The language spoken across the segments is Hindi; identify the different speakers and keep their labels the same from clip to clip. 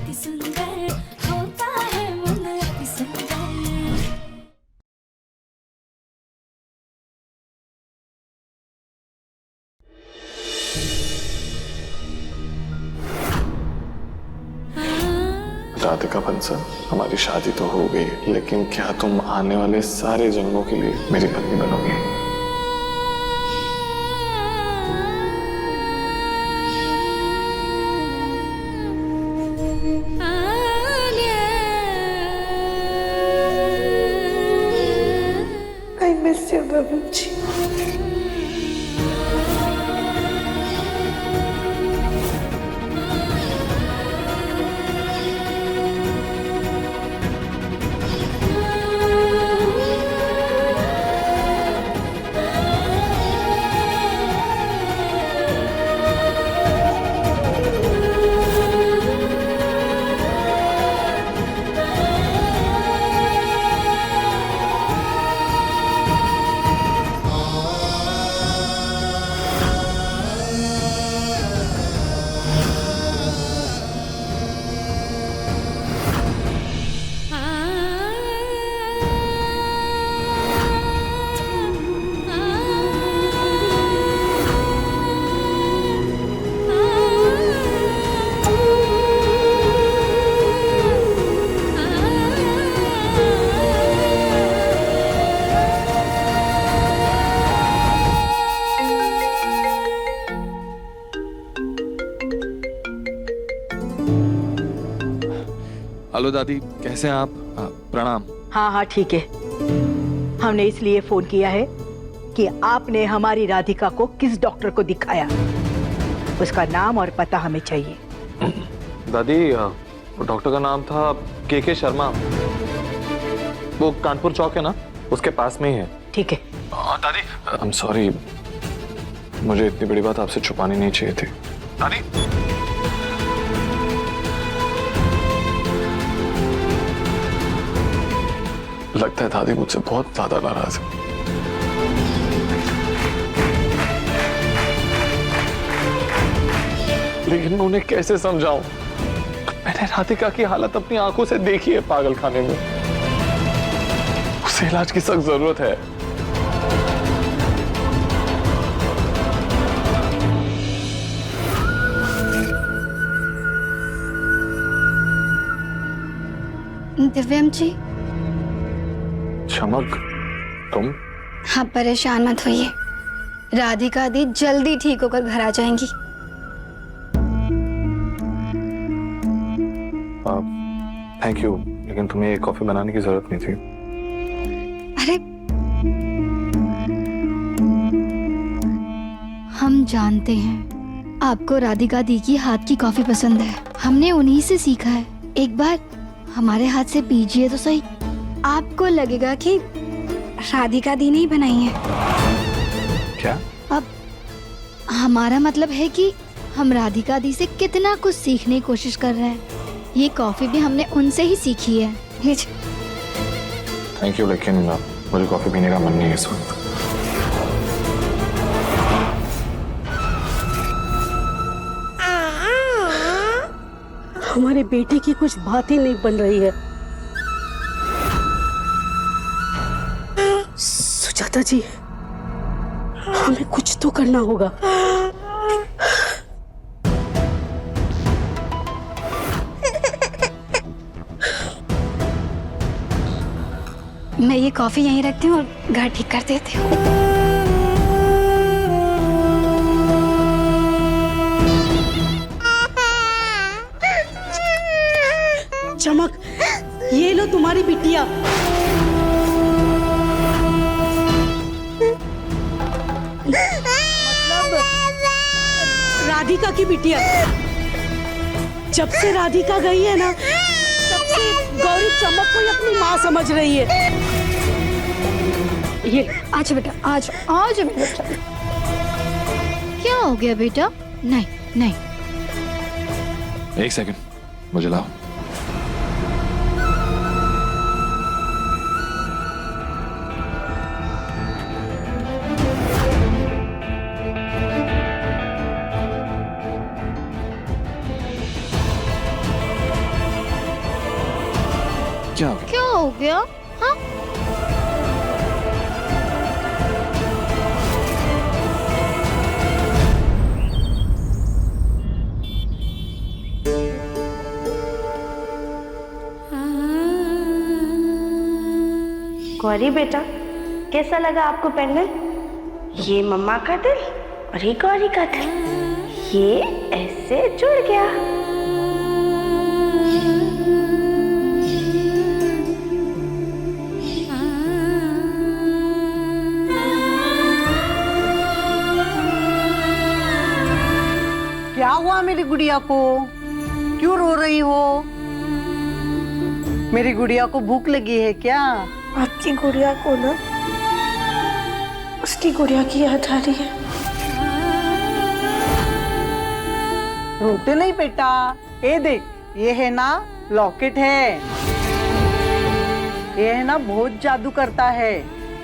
Speaker 1: अति सुंदर होता है मन अति सुंदर।
Speaker 2: राधिका बंसल, हमारी शादी तो हो गई, लेकिन क्या तुम आने वाले सारे जन्मों के लिए मेरी पत्नी बनोगी?
Speaker 3: I miss you, Babuji.
Speaker 2: Hello दादी, कैसे हैं आप? प्रणाम।
Speaker 4: हाँ हाँ ठीक है। हमने इसलिए फोन किया है कि आपने हमारी राधिका को किस डॉक्टर को दिखाया, उसका नाम और पता हमें चाहिए।
Speaker 2: दादी, डॉक्टर का नाम था के शर्मा, वो कानपुर चौक है ना, उसके पास में ही है।
Speaker 4: ठीक है।
Speaker 2: दादी, आई एम सॉरी, मुझे इतनी बड़ी बात आपसे छुपानी नहीं चाहिए थी। दादी, लगता है दादी मुझसे बहुत ज्यादा नाराज है। लेकिन मैं उन्हें कैसे समझाऊं? मैंने राधिका की हालत अपनी आंखों से देखी है पागल खाने में। उसे इलाज की सख्त जरूरत है।
Speaker 5: दिव्यम जी।
Speaker 2: चमक, तुम?
Speaker 5: हाँ, परेशान मत होइए, राधिका दी जल्दी ठीक होकर घर आ जाएंगी।
Speaker 2: थैंक यू, लेकिन तुम्हें ये कॉफी बनाने की जरूरत नहीं थी।
Speaker 5: अरे, हम जानते हैं आपको राधिका दी की हाथ की कॉफी पसंद है, हमने उन्हीं से सीखा है। एक बार हमारे हाथ से पीजिए तो सही, आपको लगेगा कि राधिका दी ने ही बनाई है।
Speaker 2: क्या?
Speaker 5: अब हमारा मतलब है कि हम राधिका दी से कितना कुछ सीखने की कोशिश कर रहे हैं। ये कॉफी भी हमने उनसे ही सीखी है।
Speaker 2: थैंक यू, लेकिन मुझे कॉफी पीने का मन नहीं है इस वक्त।
Speaker 3: हमारे बेटे की कुछ बात ही नहीं बन रही है। सुजाता जी, हमें कुछ तो करना होगा।
Speaker 5: मैं ये कॉफी यहीं रखती हूँ और घर ठीक कर देती हूँ।
Speaker 3: चमक, ये लो तुम्हारी बिटिया। मतलब राधिका की बिटिया। जब से राधिका गई है ना, तब से गौरी चमक को ही अपनी माँ समझ रही है। ये
Speaker 5: आज बेटा, आज आज बेटा। क्या हो गया बेटा? नहीं नहीं,
Speaker 2: एक सेकंड, मुझे लाओ। क्या
Speaker 5: क्या हो गया? हाँ?
Speaker 6: गौरी बेटा, कैसा लगा आपको पेंडल? ये मम्मा का दिल और ये गौरी का दिल, ये ऐसे जुड़ गया।
Speaker 3: क्या हुआ मेरी गुड़िया को? क्यों रो रही हो? मेरी गुड़िया को भूख लगी है क्या?
Speaker 6: आपकी गुड़िया को ना उसकी गुड़िया की याद आ रही है।
Speaker 3: रोते नहीं बेटा, ये देख, ये है ना लॉकेट है, ये है ना बहुत जादू करता है,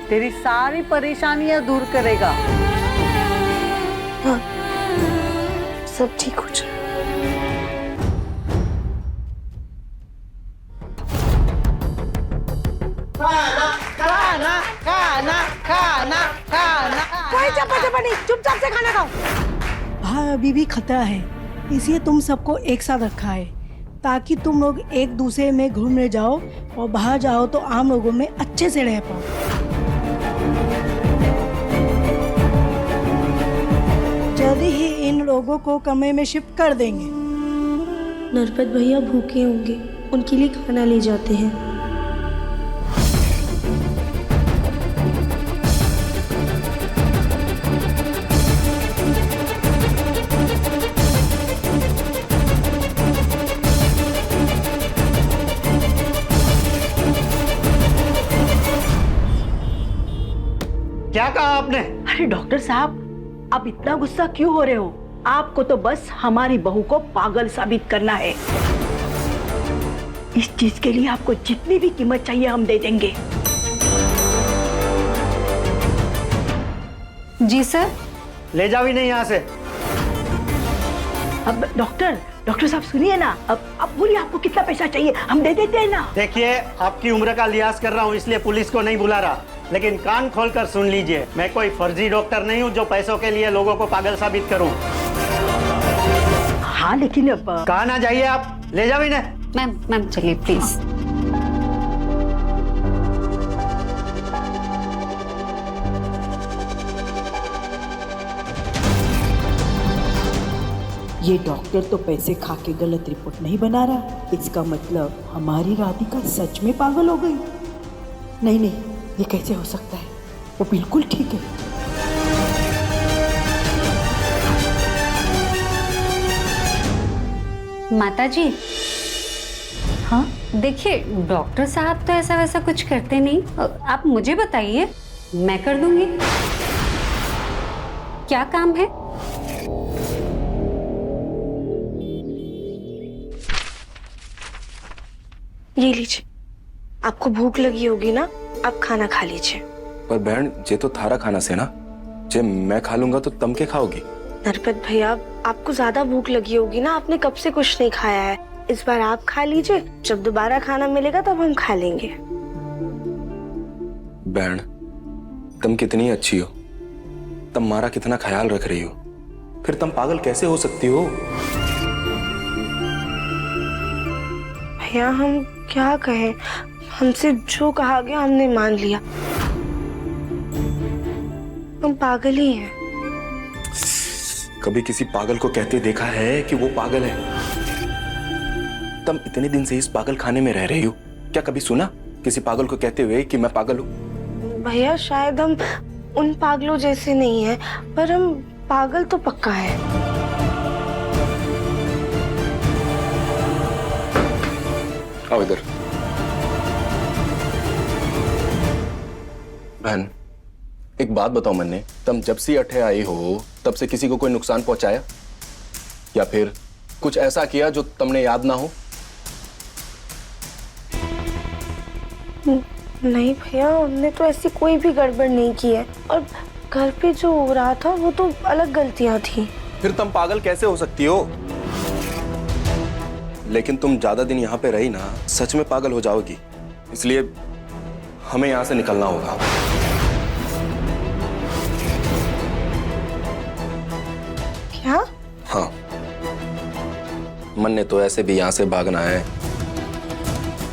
Speaker 3: तेरी सारी परेशानियां दूर करेगा।
Speaker 6: हाँ, सब ठीक हो जाए।
Speaker 3: खाना खाना खाना खाना, कोई चप्पा नहीं, चुपचाप से खाना खाओ।
Speaker 7: हाँ, अभी भी खतरा है, इसलिए तुम सबको एक साथ रखा है ताकि तुम लोग एक दूसरे में घूमने जाओ और बाहर जाओ तो आम लोगों में अच्छे से रह पाओ। जल्दी ही इन लोगों को कमरे में शिफ्ट कर देंगे।
Speaker 6: नरपत भैया भूखे होंगे, उनके लिए खाना ले जाते हैं।
Speaker 8: क्या कहा आपने?
Speaker 4: अरे डॉक्टर साहब, आप इतना गुस्सा क्यों हो रहे हो? आपको तो बस हमारी बहू को पागल साबित करना है। इस चीज के लिए आपको जितनी भी कीमत चाहिए हम दे देंगे।
Speaker 9: जी सर।
Speaker 8: ले जाओ इन्हें यहाँ से।
Speaker 4: अब डॉक्टर साहब सुनिए ना, अब बोलिए आपको कितना पैसा चाहिए, हम दे देते हैं ना।
Speaker 8: देखिए, आपकी उम्र का लिहाज कर रहा हूँ, इसलिए पुलिस को नहीं बुला रहा, लेकिन कान खोलकर सुन लीजिए, मैं कोई फर्जी डॉक्टर नहीं हूँ जो पैसों के लिए लोगों को पागल साबित करूँ।
Speaker 4: हाँ लेकिन अब
Speaker 8: कहाँ ना जाइए आप, ले जाओ इन्हें।
Speaker 9: मैम चलिए प्लीज।
Speaker 7: ये डॉक्टर तो पैसे खा के गलत रिपोर्ट नहीं बना रहा, इसका मतलब हमारी राधिका सच में पागल हो गई। नहीं, ये कैसे हो सकता है? वो बिल्कुल ठीक है।
Speaker 9: माताजी, हाँ देखिए, डॉक्टर साहब तो ऐसा वैसा कुछ करते नहीं, आप मुझे बताइए, मैं कर दूंगी। क्या काम है?
Speaker 6: ये लीजिए, आपको भूख लगी होगी ना, आप खाना खा लीजिए।
Speaker 10: पर बहन, ये तो थारा खाना से ना, जे मैं खा लूंगा तो तुम क्या खाओगी?
Speaker 6: नरपत भैया, आपको ज्यादा भूख लगी होगी ना, आपने कब से कुछ नहीं खाया है, इस बार आप खा लीजिए, जब दोबारा खाना मिलेगा तब हम खा लेंगे।
Speaker 10: बहन, तुम कितनी अच्छी हो, तुम हमारा कितना ख्याल रख रही हो, फिर तुम पागल कैसे हो सकती हो?
Speaker 6: भैया, हम क्या कहें, हमसे जो कहा गया हमने मान लिया, हम पागल ही हैं।
Speaker 10: कभी किसी पागल को कहते देखा है कि वो पागल है? तुम इतने दिन से इस पागल खाने में रह रही हो, क्या कभी सुना किसी पागल को कहते हुए कि मैं पागल हूँ?
Speaker 6: भैया, शायद हम उन पागलों जैसे नहीं हैं, पर हम पागल तो पक्का है।
Speaker 10: आओ इधर। बहन, एक बात बताओ मन्ने, तुम जब से अठे आई हो तब से किसी को कोई नुकसान पहुंचाया या फिर कुछ ऐसा किया जो तुमने याद ना हो?
Speaker 6: नहीं भैया, हमने तो ऐसी कोई भी गड़बड़ नहीं की है, और घर पे जो हो रहा था वो तो अलग गलतियां थी।
Speaker 10: फिर तुम पागल कैसे हो सकती हो? लेकिन तुम ज्यादा दिन यहाँ पे रही ना, सच में पागल हो जाओगी। इसलिए हमें यहां से निकलना होगा।
Speaker 6: क्या?
Speaker 10: हाँ, मन ने तो ऐसे भी यहां से भागना है।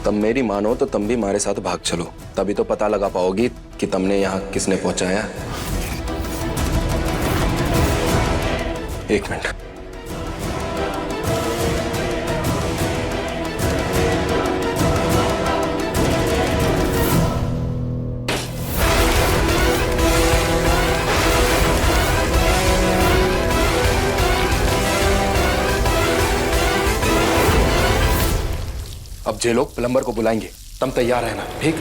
Speaker 10: तब मेरी मानो तो तुम भी हमारे साथ भाग चलो, तभी तो पता लगा पाओगी कि तुमने यहाँ किसने पहुंचाया। एक मिनट। अब जे लोग प्लम्बर को बुलाएंगे, तुम तैयार रहना, ठीक?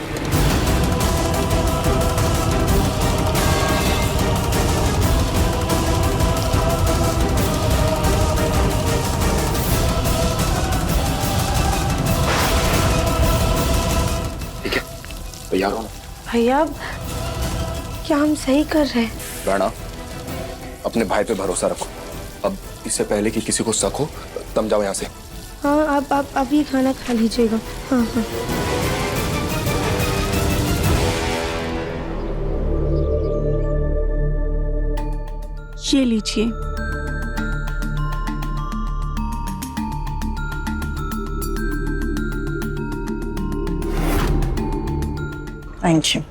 Speaker 10: ठीक है, तैयार हो ना?
Speaker 6: भैया, क्या हम सही कर रहे हैं?
Speaker 10: राणा, अपने भाई पे भरोसा रखो। अब इससे पहले कि किसी को शक हो, तुम जाओ यहाँ से।
Speaker 6: हाँ, आप अभी खाना खा लीजिएगा। हाँ हाँ।
Speaker 3: ये लीजिए।
Speaker 7: Thank you.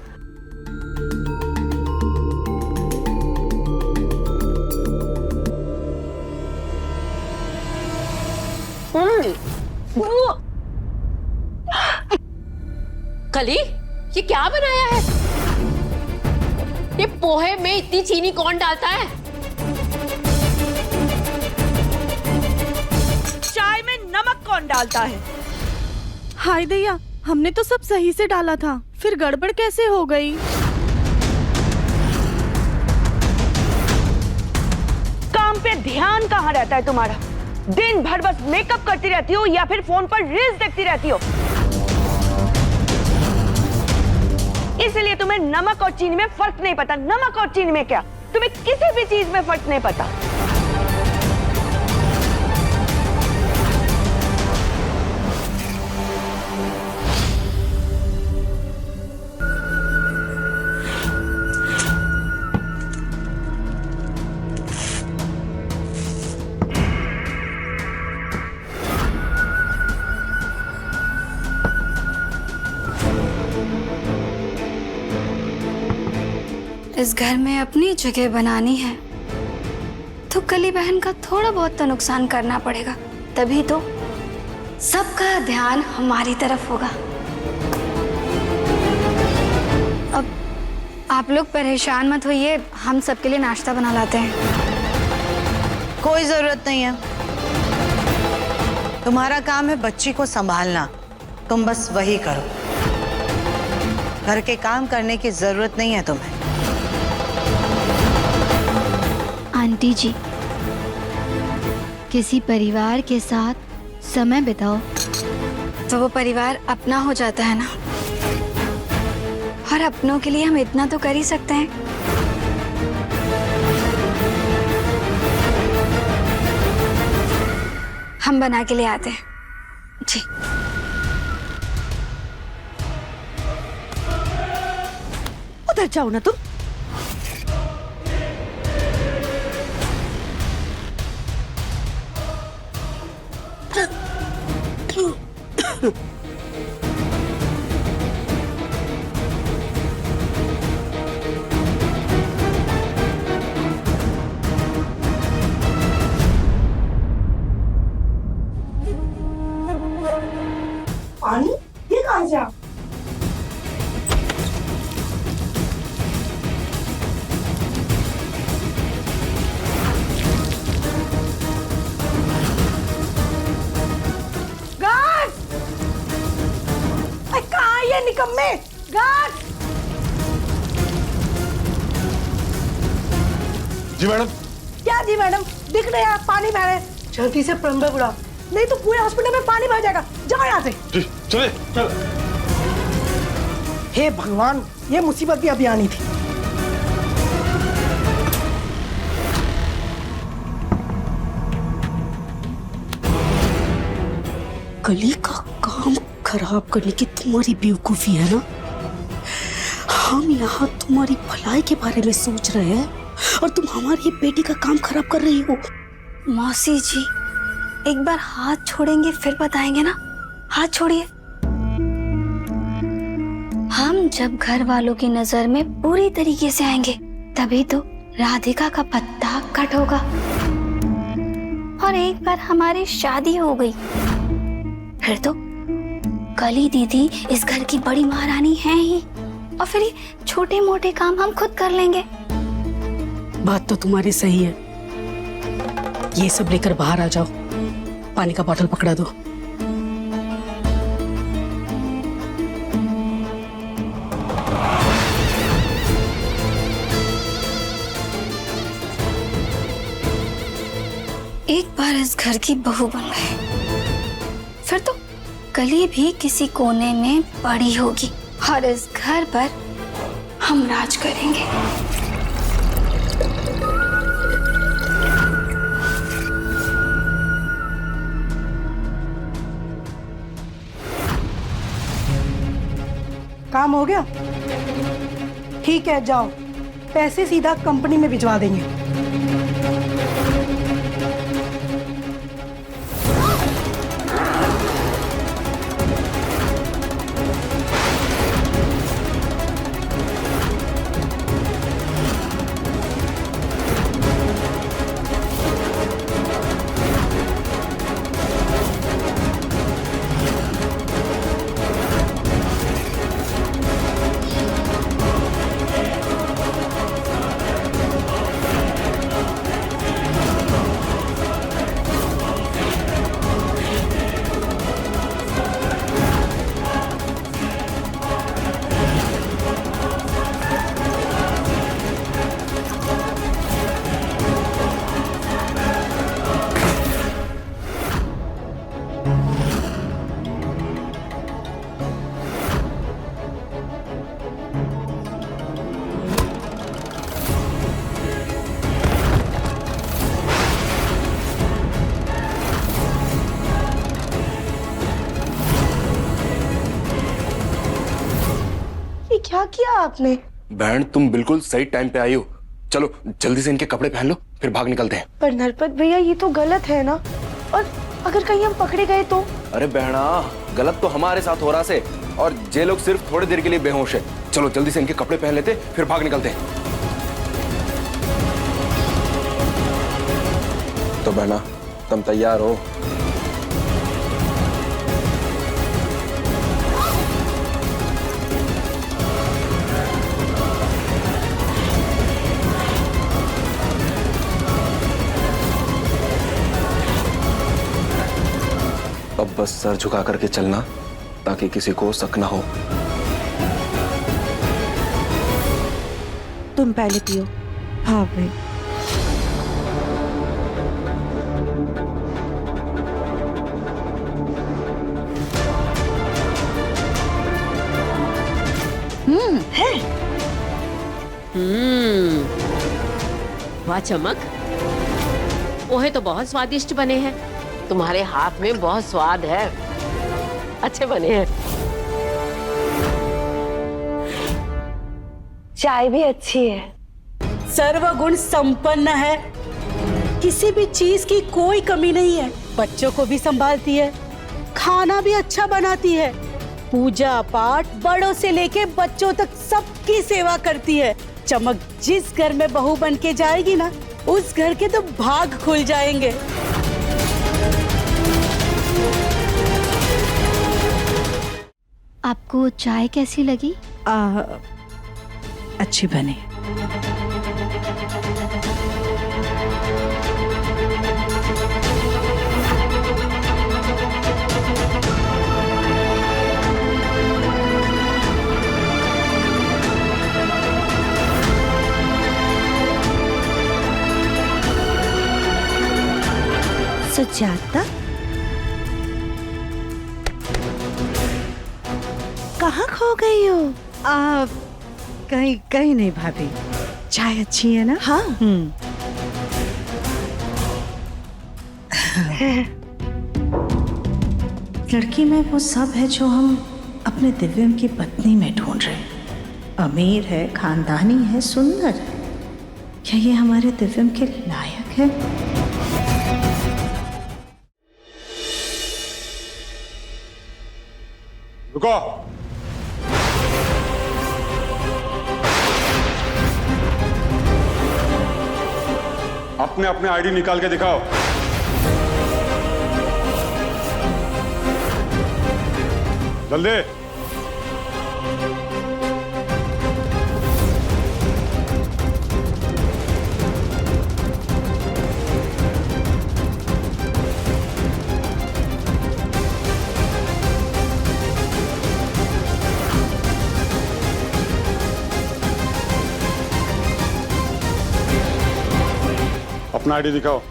Speaker 11: कली, ये क्या बनाया है? ये पोहे में इतनी चीनी कौन डालता है?
Speaker 3: चाय में नमक कौन डालता है? हाय दैया, हमने तो सब सही से डाला था, फिर गड़बड़ कैसे हो गई?
Speaker 4: काम पे ध्यान कहाँ रहता है तुम्हारा? दिन भर बस मेकअप करती रहती हो या फिर फोन पर रील्स देखती रहती हो। इसलिए तुम्हें नमक और चीनी में फर्क नहीं पता। नमक और चीनी में क्या, तुम्हें किसी भी चीज में फर्क नहीं पता।
Speaker 5: इस घर में अपनी जगह बनानी है तो कली बहन का थोड़ा बहुत तो नुकसान करना पड़ेगा, तभी तो सबका ध्यान हमारी तरफ होगा। अब आप लोग परेशान मत होइए, हम सबके लिए नाश्ता बना लाते हैं।
Speaker 12: कोई जरूरत नहीं है, तुम्हारा काम है बच्ची को संभालना, तुम बस वही करो। घर के काम करने की जरूरत नहीं है तुम्हें।
Speaker 5: आंटी जी, किसी परिवार के साथ समय बिताओ तो वो परिवार अपना हो जाता है ना, और अपनों के लिए हम इतना तो कर ही सकते हैं। हम बना के ले आते हैं जी।
Speaker 3: उधर जाओ ना तुम।
Speaker 7: पानी ये कहाँ से आ?
Speaker 3: गार्ड! कहाँ ये निकम्मे? गार्ड!
Speaker 2: जी मैडम।
Speaker 3: क्या जी मैडम? दिख रहे हैं पानी बह रहे हैं। जल्दी से प्लम्बर बुलाओ, नहीं तो पूरे हॉस्पिटल में पानी भर जाएगा। जाओ यहाँ से।
Speaker 2: जी चले चल।
Speaker 3: हे भगवान, ये मुसीबत भी अभी आनी थी।
Speaker 4: कली का काम
Speaker 3: खराब करने की तुम्हारी बेवकूफी है ना। हम यहाँ तुम्हारी भलाई के बारे में सोच रहे हैं और तुम हमारी ये बेटी का काम खराब कर रही हो।
Speaker 5: मौसी जी, एक बार हाथ छोड़ेंगे फिर बताएंगे ना। हाथ छोड़िए। हम जब घर वालों की नजर में पूरी तरीके से आएंगे तभी तो राधिका का पत्ता कट होगा। और एक बार हमारी शादी हो गई फिर तो कली दीदी इस घर की बड़ी महारानी है ही, और फिर ये छोटे मोटे काम हम खुद कर लेंगे।
Speaker 3: बात तो तुम्हारी सही है। ये सब लेकर बाहर आ जाओ, पानी का बोतल पकड़ा दो।
Speaker 5: एक बार इस घर की बहू बन गए फिर तो कली भी किसी कोने में पड़ी होगी और इस घर पर हम राज करेंगे।
Speaker 3: काम हो गया? ठीक है, जाओ, पैसे सीधा कंपनी में भिजवा देंगे।
Speaker 6: क्या किया आपने?
Speaker 10: बहन तुम बिल्कुल सही टाइम पे आई हो। चलो जल्दी से इनके कपड़े पहन लो फिर भाग निकलते हैं।
Speaker 6: पर नरपत भैया ये तो गलत है ना, और अगर कहीं हम पकड़े गए तो?
Speaker 10: अरे बहना गलत तो हमारे साथ हो रहा से, और ये लोग सिर्फ थोड़ी देर के लिए बेहोश है। चलो जल्दी से इनके कपड़े पहन लेते फिर भाग निकलते हैं। तो बहना तुम तैयार हो? अब बस सर झुका करके चलना ताकि किसी को शक ना हो।
Speaker 6: तुम पहले पियो। हाँ भाई।
Speaker 11: है। वाह चमक, पोहे तो बहुत स्वादिष्ट बने हैं। तुम्हारे हाथ में बहुत स्वाद है, अच्छे बने हैं।
Speaker 6: चाय भी अच्छी है।
Speaker 3: सर्वगुण संपन्न है, किसी भी चीज की कोई कमी नहीं है। बच्चों को भी संभालती है, खाना भी अच्छा बनाती है, पूजा पाठ बड़ों से लेके बच्चों तक सबकी सेवा करती है। चमक जिस घर में बहू बन के जाएगी ना, उस घर के तो भाग खुल जाएंगे।
Speaker 5: आपको चाय कैसी लगी?
Speaker 7: अच्छी बनी।
Speaker 6: सुजाता, कहाँ खो गई हो?
Speaker 7: कहीं कहीं नहीं भाभी, चाय अच्छी है ना?
Speaker 6: हाँ।
Speaker 7: लड़की में वो सब है जो हम अपने दिव्यम की पत्नी में ढूंढ रहे हैं। अमीर है, खानदानी है, सुंदर है। क्या ये हमारे दिव्यम के लायक है?
Speaker 13: रुको। अपने अपने आईडी निकाल के दिखाओ। जल्दी। अपना आईडी दिखाओ।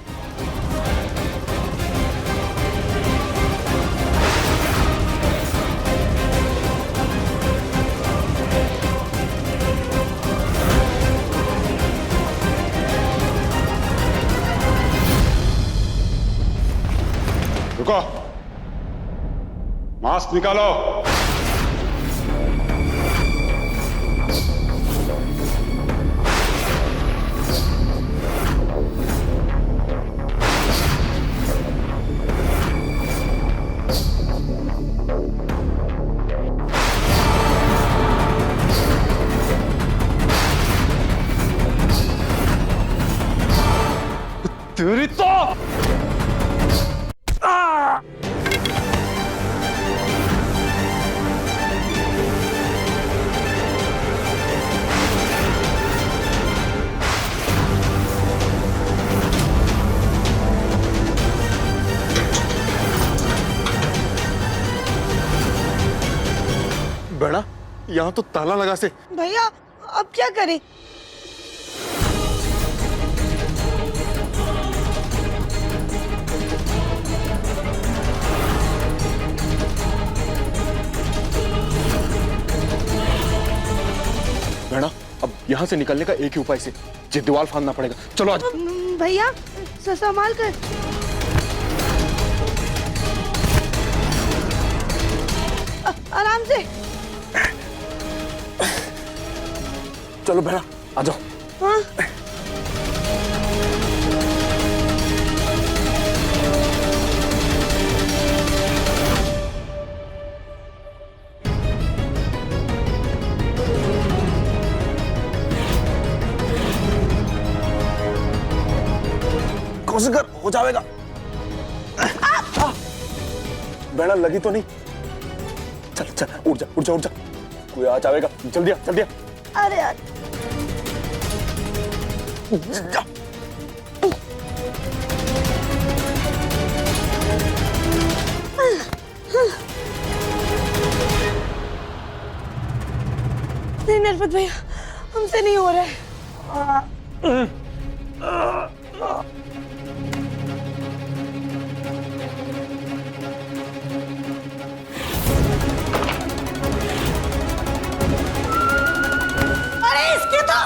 Speaker 13: रुको, मास्क निकालो। तेरी तो
Speaker 10: बेड़ा, यहाँ तो ताला लगा से।
Speaker 6: भैया अब क्या करें?
Speaker 10: बेड़ा, अब यहाँ से निकलने का एक ही उपाय से, ये दीवार फांदना पड़ेगा। चलो आज।
Speaker 6: भैया संभाल कर। आराम से।
Speaker 10: चलो बेड़ा, आ जाओ।
Speaker 6: हाँ?
Speaker 10: कोशिश कर, हो जाएगा। बेड़ा लगी तो नहीं? चल चल, उठ जा उठ जा उठ जा, कोई आ जाएगा। जल्दी आ जल्दी आ।
Speaker 6: अरे यार
Speaker 10: जा।
Speaker 6: नहीं नरपत भैया, हमसे नहीं हो रहा है। अरे इसके तो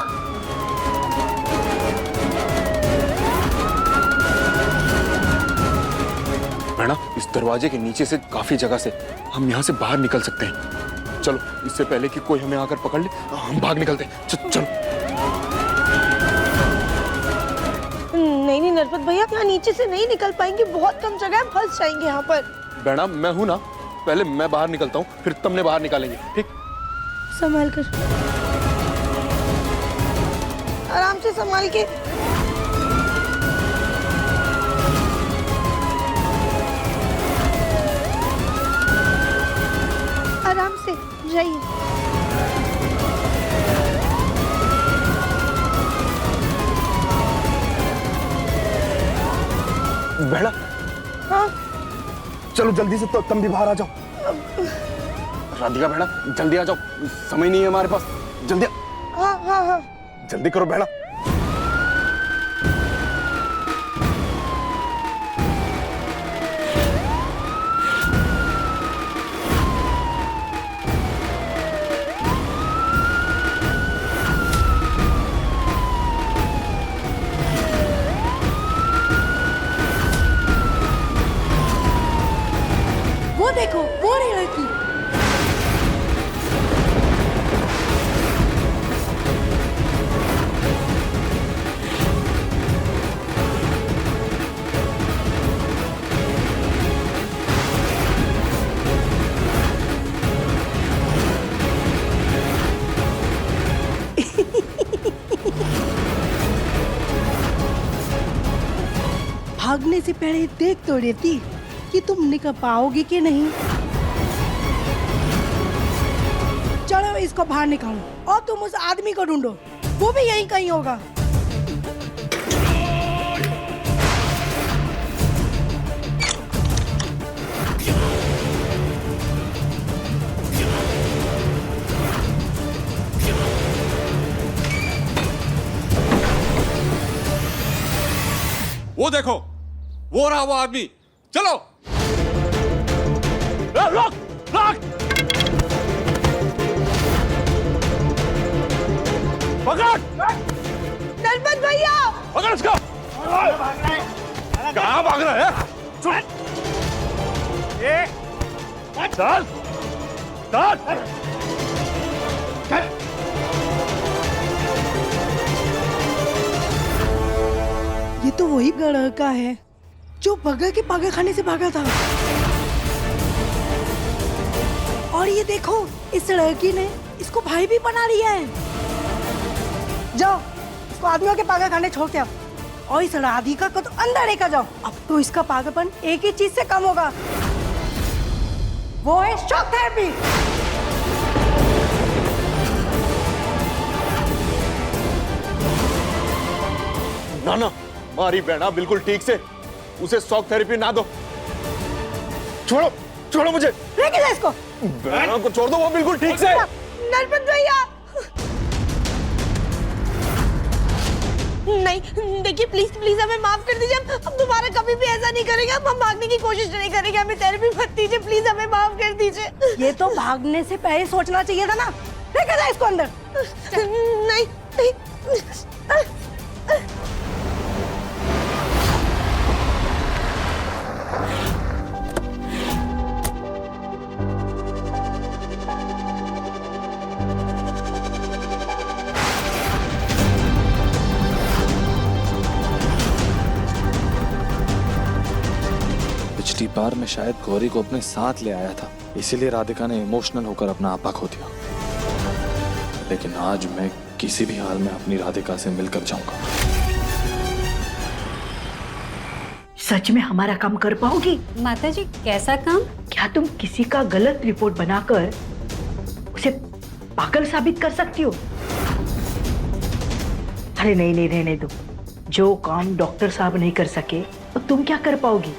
Speaker 10: बेड़ा, इस दरवाजे के नीचे से काफी जगह से हम यहाँ से बाहर निकल सकते हैं। चलो, इससे पहले कि कोई हमें आकर पकड़ ले, हम भाग निकलते हैं। चलो।
Speaker 6: नहीं नरपत भैया, यहाँ नीचे से नहीं निकल पाएंगे, बहुत कम जगह है, फंस जाएंगे यहाँ पर।
Speaker 10: बेड़ा, मैं हूं ना, पहले मैं बाहर निकलता हूँ, फिर तुमने बाहर निकालेंगे, ठीक?
Speaker 6: संभाल कर, आराम से संभाल के। आराम से जाइए।
Speaker 10: बेड़ा,
Speaker 6: हाँ?
Speaker 10: चलो जल्दी से, तो तुम भी बाहर आ जाओ। राधिका बेड़ा, जल्दी आ जाओ, समय नहीं है हमारे पास। जल्दी।
Speaker 6: हाँ हाँ हाँ।
Speaker 10: जल्दी करो बेड़ा।
Speaker 3: करने से पहले देख तो लेती कि तुम निकल पाओगी कि नहीं। चलो इसको बाहर निकालो और तुम उस आदमी को ढूंढो, वो भी यहीं कहीं होगा।
Speaker 13: वो देखो, वो रहा वो आदमी। चलो रोक रोक, पकड़
Speaker 3: नरपत भैया,
Speaker 13: पकड़ इसको। कहाँ भाग रहा है? चल चल चल।
Speaker 3: ये तो वही लड़का है जो बगल के पागल खाने से भागा था। और ये देखो, इस लड़की ने इसको भाई भी बना लिया है। जाओ इसको आदमियों के पागल खाने छोड़ के आओ और इस राधिका को तो अंदर लेकर जाओ। अब तो इसका पागलपन एक ही चीज से कम होगा, वो है शॉक थेरेपी।
Speaker 10: ना ना, मारी बहना बिल्कुल ठीक से, उसे शॉक थेरेपी ना दो। छोड़ो छोड़ो मुझे।
Speaker 3: लेके जा इसको।
Speaker 10: बहना को छोड़ दो, वो बिल्कुल ठीक से।
Speaker 3: नरपत भैया
Speaker 6: नहीं, देखिए प्लीज प्लीज हमें माफ कर दीजिए। हम दोबारा कभी भी ऐसा नहीं करेंगे। हम भागने की कोशिश नहीं करेंगे। हमें थेरेपी मत दीजिए, प्लीज हमें माफ कर दीजिए।
Speaker 3: ये तो भागने से पहले सोचना चाहिए था ना। लेके जा इसको अंदर।
Speaker 6: नहीं नहीं।
Speaker 2: पिछली बार मैं शायद गौरी को अपने साथ ले आया था, इसीलिए राधिका ने इमोशनल होकर अपना आपा खो दिया। लेकिन आज मैं किसी भी हाल में अपनी राधिका से मिलकर जाऊंगा।
Speaker 4: सच में हमारा काम कर पाओगी?
Speaker 9: माताजी कैसा काम?
Speaker 4: क्या तुम किसी का गलत रिपोर्ट बनाकर उसे पागल साबित कर सकती हो? अरे नहीं नहीं, रहने दो। जो काम डॉक्टर साहब नहीं कर सके तो तुम क्या कर पाओगी?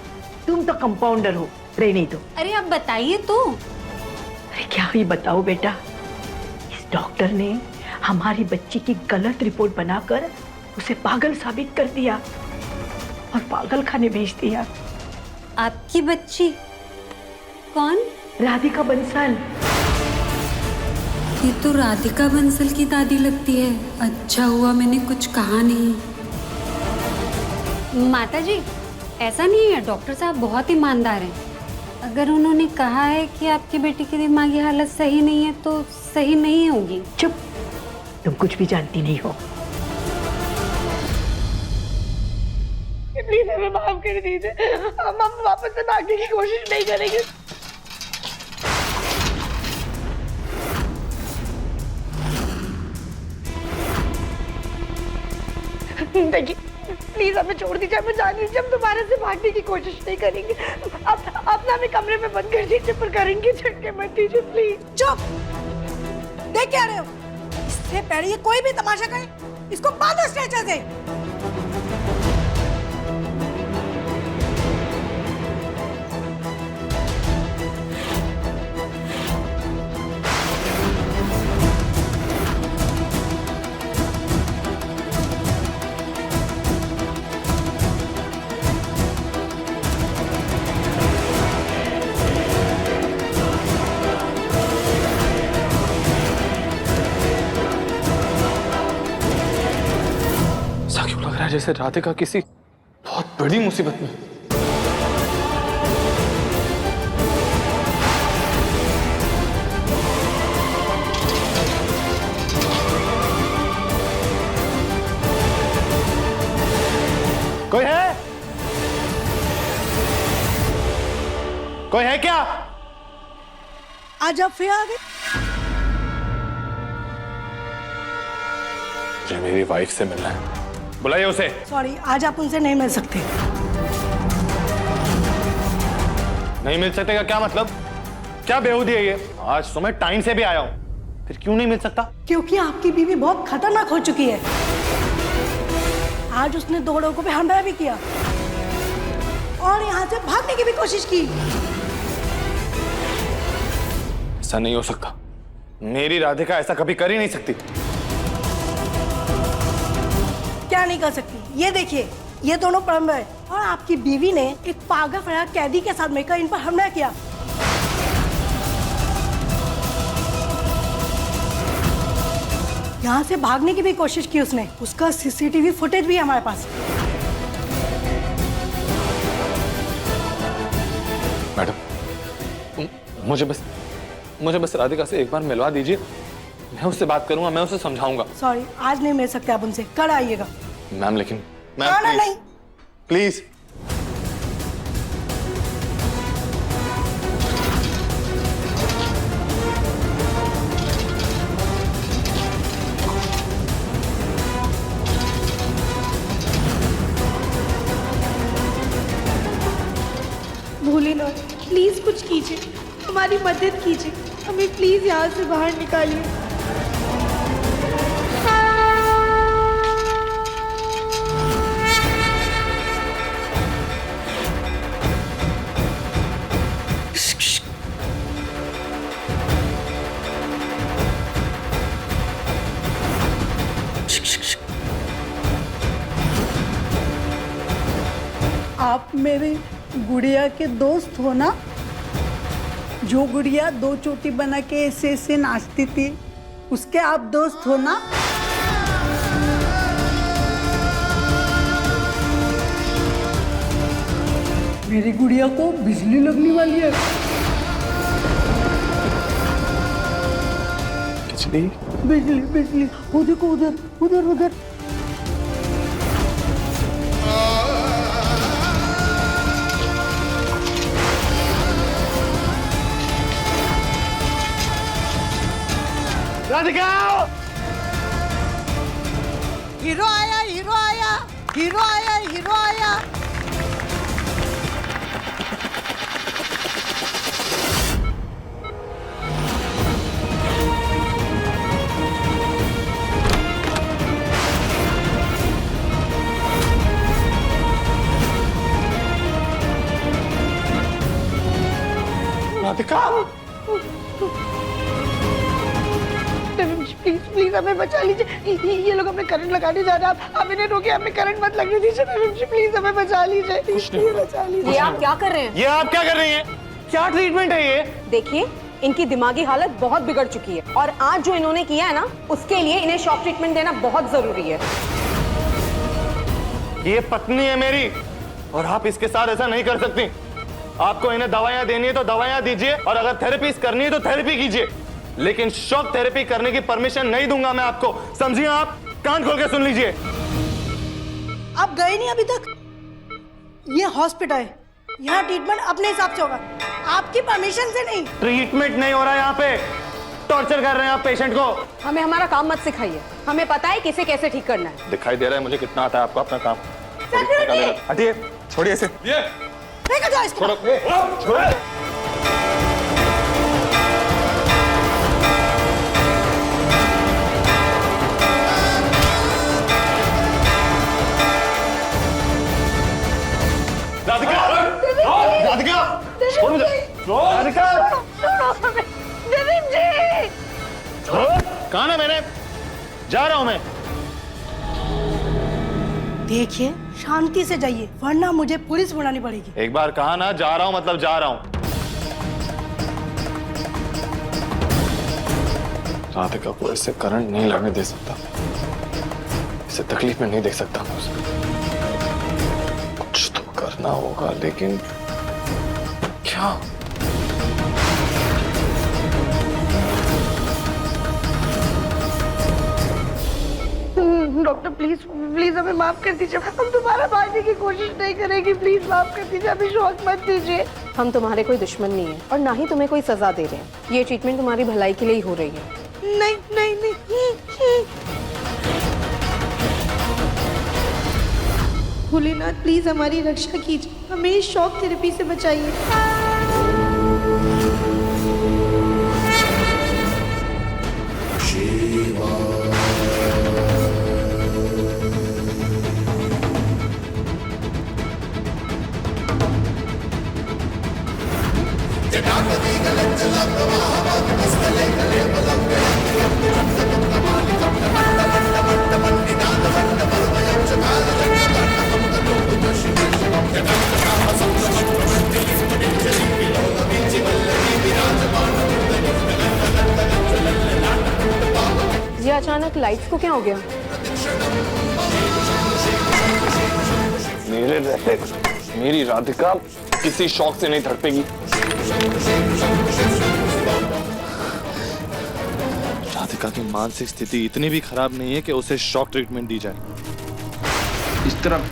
Speaker 4: तुम तो कंपाउंडर हो, रहने दो।
Speaker 9: अरे आप बताइए तो।
Speaker 4: अरे क्या ही बताओ बेटा, इस डॉक्टर ने हमारी बच्ची की गलत रिपोर्ट बनाकर उसे पागल साबित कर दिया और पागल खाने भेज दिया।
Speaker 9: आपकी बच्ची कौन?
Speaker 4: राधिका बंसल।
Speaker 9: ये तो राधिका बंसल की दादी लगती है। अच्छा हुआ मैंने कुछ कहा नहीं। माताजी ऐसा नहीं है, डॉक्टर साहब बहुत ईमानदार हैं। अगर उन्होंने कहा है कि आपकी बेटी की दिमागी हालत सही नहीं है तो सही नहीं होगी।
Speaker 4: चुप, तुम कुछ भी जानती नहीं हो।
Speaker 6: प्लीज हमें माफ कर दीजिए। हम वापस से भागने की कोशिश नहीं करेंगे। देखिए प्लीज हमें छोड़ दीजिए, हमें जाने दीजिए। हम दोबारा से भागने की कोशिश नहीं करेंगे। आप ना हमें कमरे में बंद कर दीजिए, पर करेंगे झटके मत दीजिए प्लीज।
Speaker 3: चुप, देख क्या रहे हो? इससे पहले ये कोई भी तमाशा करे, इसको बांधो स्ट्रेचर से।
Speaker 2: जैसे राधिका किसी बहुत बड़ी मुसीबत में।
Speaker 10: कोई है? कोई है क्या?
Speaker 3: आज आप फिर आ गए।
Speaker 2: मुझे मेरी वाइफ से मिलना है, बुलाइए उसे।
Speaker 3: सॉरी, आज आप उनसे नहीं मिल सकते।
Speaker 2: नहीं मिल सकते का क्या मतलब? क्या बेहूदी है ये? आज तो मैं टाइम से भी आया हूँ, फिर क्यों नहीं मिल सकता?
Speaker 3: क्योंकि आपकी बीवी बहुत खतरनाक हो चुकी है। आज उसने 2 लोगों पे हमला भी किया और यहाँ से भागने की भी कोशिश की।
Speaker 2: ऐसा नहीं हो सकता, मेरी राधिका ऐसा कभी कर ही नहीं सकती।
Speaker 3: क्या नहीं कर सकती? ये देखिए, ये दोनों परम है और आपकी बीवी ने एक पागल फरार कैदी के साथ मिलकर इन पर हमला किया। यहाँ से भागने की भी कोशिश की उसने। उसका सीसीटीवी फुटेज भी है हमारे पास।
Speaker 2: मैडम, मुझे बस राधिका से एक बार मिलवा दीजिए, मैं उससे बात करूंगा, मैं उसे समझाऊंगा।
Speaker 3: सॉरी, आज नहीं मिल सकते आप उनसे, कल आइएगा।
Speaker 2: मैम लेकिन
Speaker 3: नहीं
Speaker 2: प्लीज।
Speaker 5: भोलेनाथ, प्लीज कुछ कीजिए, हमारी मदद कीजिए, हमें प्लीज यहाँ से बाहर निकालिए।
Speaker 3: आप मेरे गुड़िया के दोस्त हो ना? जो गुड़िया 2 चोटी बना के ऐसे ऐसे नाचती थी, उसके आप दोस्त हो ना? मेरी गुड़िया को बिजली लगने वाली है।
Speaker 2: बिजली?
Speaker 3: बिजली बिजली, वो देखो उधर उधर उधर।
Speaker 2: राधिका!
Speaker 3: हीरो आया, हीरो आया, हीरो आया, हीरो आया।
Speaker 2: राधिका!
Speaker 4: प्लीज प्लीज हमें बचा लीजिए, ये लोग हमें करंट लगाने जा रहे हैं, आप इन्हें रोकिए, हमें करंट मत लगने दीजिए। मैडम जी प्लीज हमें बचा लीजिए, बचा लीजिए।
Speaker 11: ये आप क्या कर रहे हैं?
Speaker 2: ये आप क्या कर रही हैं? क्या ट्रीटमेंट है ये?
Speaker 11: देखिए, इनकी दिमागी हालत बहुत बिगड़ चुकी है और आज जो इन्होंने किया है ना, उसके लिए इन्हें शॉक ट्रीटमेंट देना बहुत जरूरी है।
Speaker 2: ये पत्नी है मेरी और आप इसके साथ ऐसा नहीं कर सकती। आपको इन्हें दवाइयां देनी है तो दवाइयां दीजिए और अगर थेरेपी करनी है तो थेरेपी कीजिए, लेकिन शॉक थेरेपी करने की परमिशन नहीं दूंगा मैं आपको, समझिए? आप कान खोल के सुन लीजिए।
Speaker 3: आप गए नहीं अभी तक? ये हॉस्पिटल है, यहाँ ट्रीटमेंट अपने हिसाब से होगा, आपकी परमिशन से नहीं।
Speaker 2: ट्रीटमेंट नहीं हो रहा है यहाँ पे, टॉर्चर कर रहे हैं आप पेशेंट को।
Speaker 11: हमें हमारा काम मत सिखाइए, हमें पता है किसे कैसे ठीक करना है।
Speaker 2: दिखाई दे रहा है मुझे कितना आता है आपको अपना काम। हटिए, छोड़िए इसे।
Speaker 3: लेकर जाओ इसको।
Speaker 2: छोड़ो। राधिका! राधिका! छोड़ मुझे! राधिका! कहाँ है? मैंने जा रहा हूं मैं।
Speaker 3: देखिए, शांति से जाइए वरना मुझे पुलिस बुलानी पड़ेगी।
Speaker 2: एक बार कहा ना, जा रहा हूं मतलब जा रहा हूं। राधिका को इससे करंट नहीं लगने दे सकता, इसे तकलीफ में नहीं देख सकता मैं उसे। कुछ तो करना होगा, लेकिन क्या?
Speaker 4: डॉक्टर प्लीज प्लीज हमें माफ कर दीजिए, हम दोबारा भागने की कोशिश नहीं करेंगे, प्लीज माफ कर दीजिए, हमें शॉक मत दीजिए।
Speaker 11: हम तुम्हारे कोई दुश्मन नहीं है और ना ही तुम्हें कोई सजा दे रहे हैं। ये ट्रीटमेंट तुम्हारी भलाई के लिए ही हो रही है।
Speaker 4: नहीं नहीं नहीं, भोलेनाथ प्लीज हमारी रक्षा कीजिए, हमें शॉक थेरेपी से बचाइए।
Speaker 11: अचानक लाइट्स को क्या हो गया?
Speaker 2: मेरे रहते मेरी राधिका किसी शौक से नहीं तड़पेगी। राधिका की मानसिक स्थिति इतनी भी खराब नहीं है कि उसे शॉक ट्रीटमेंट दी जाए। इस तरह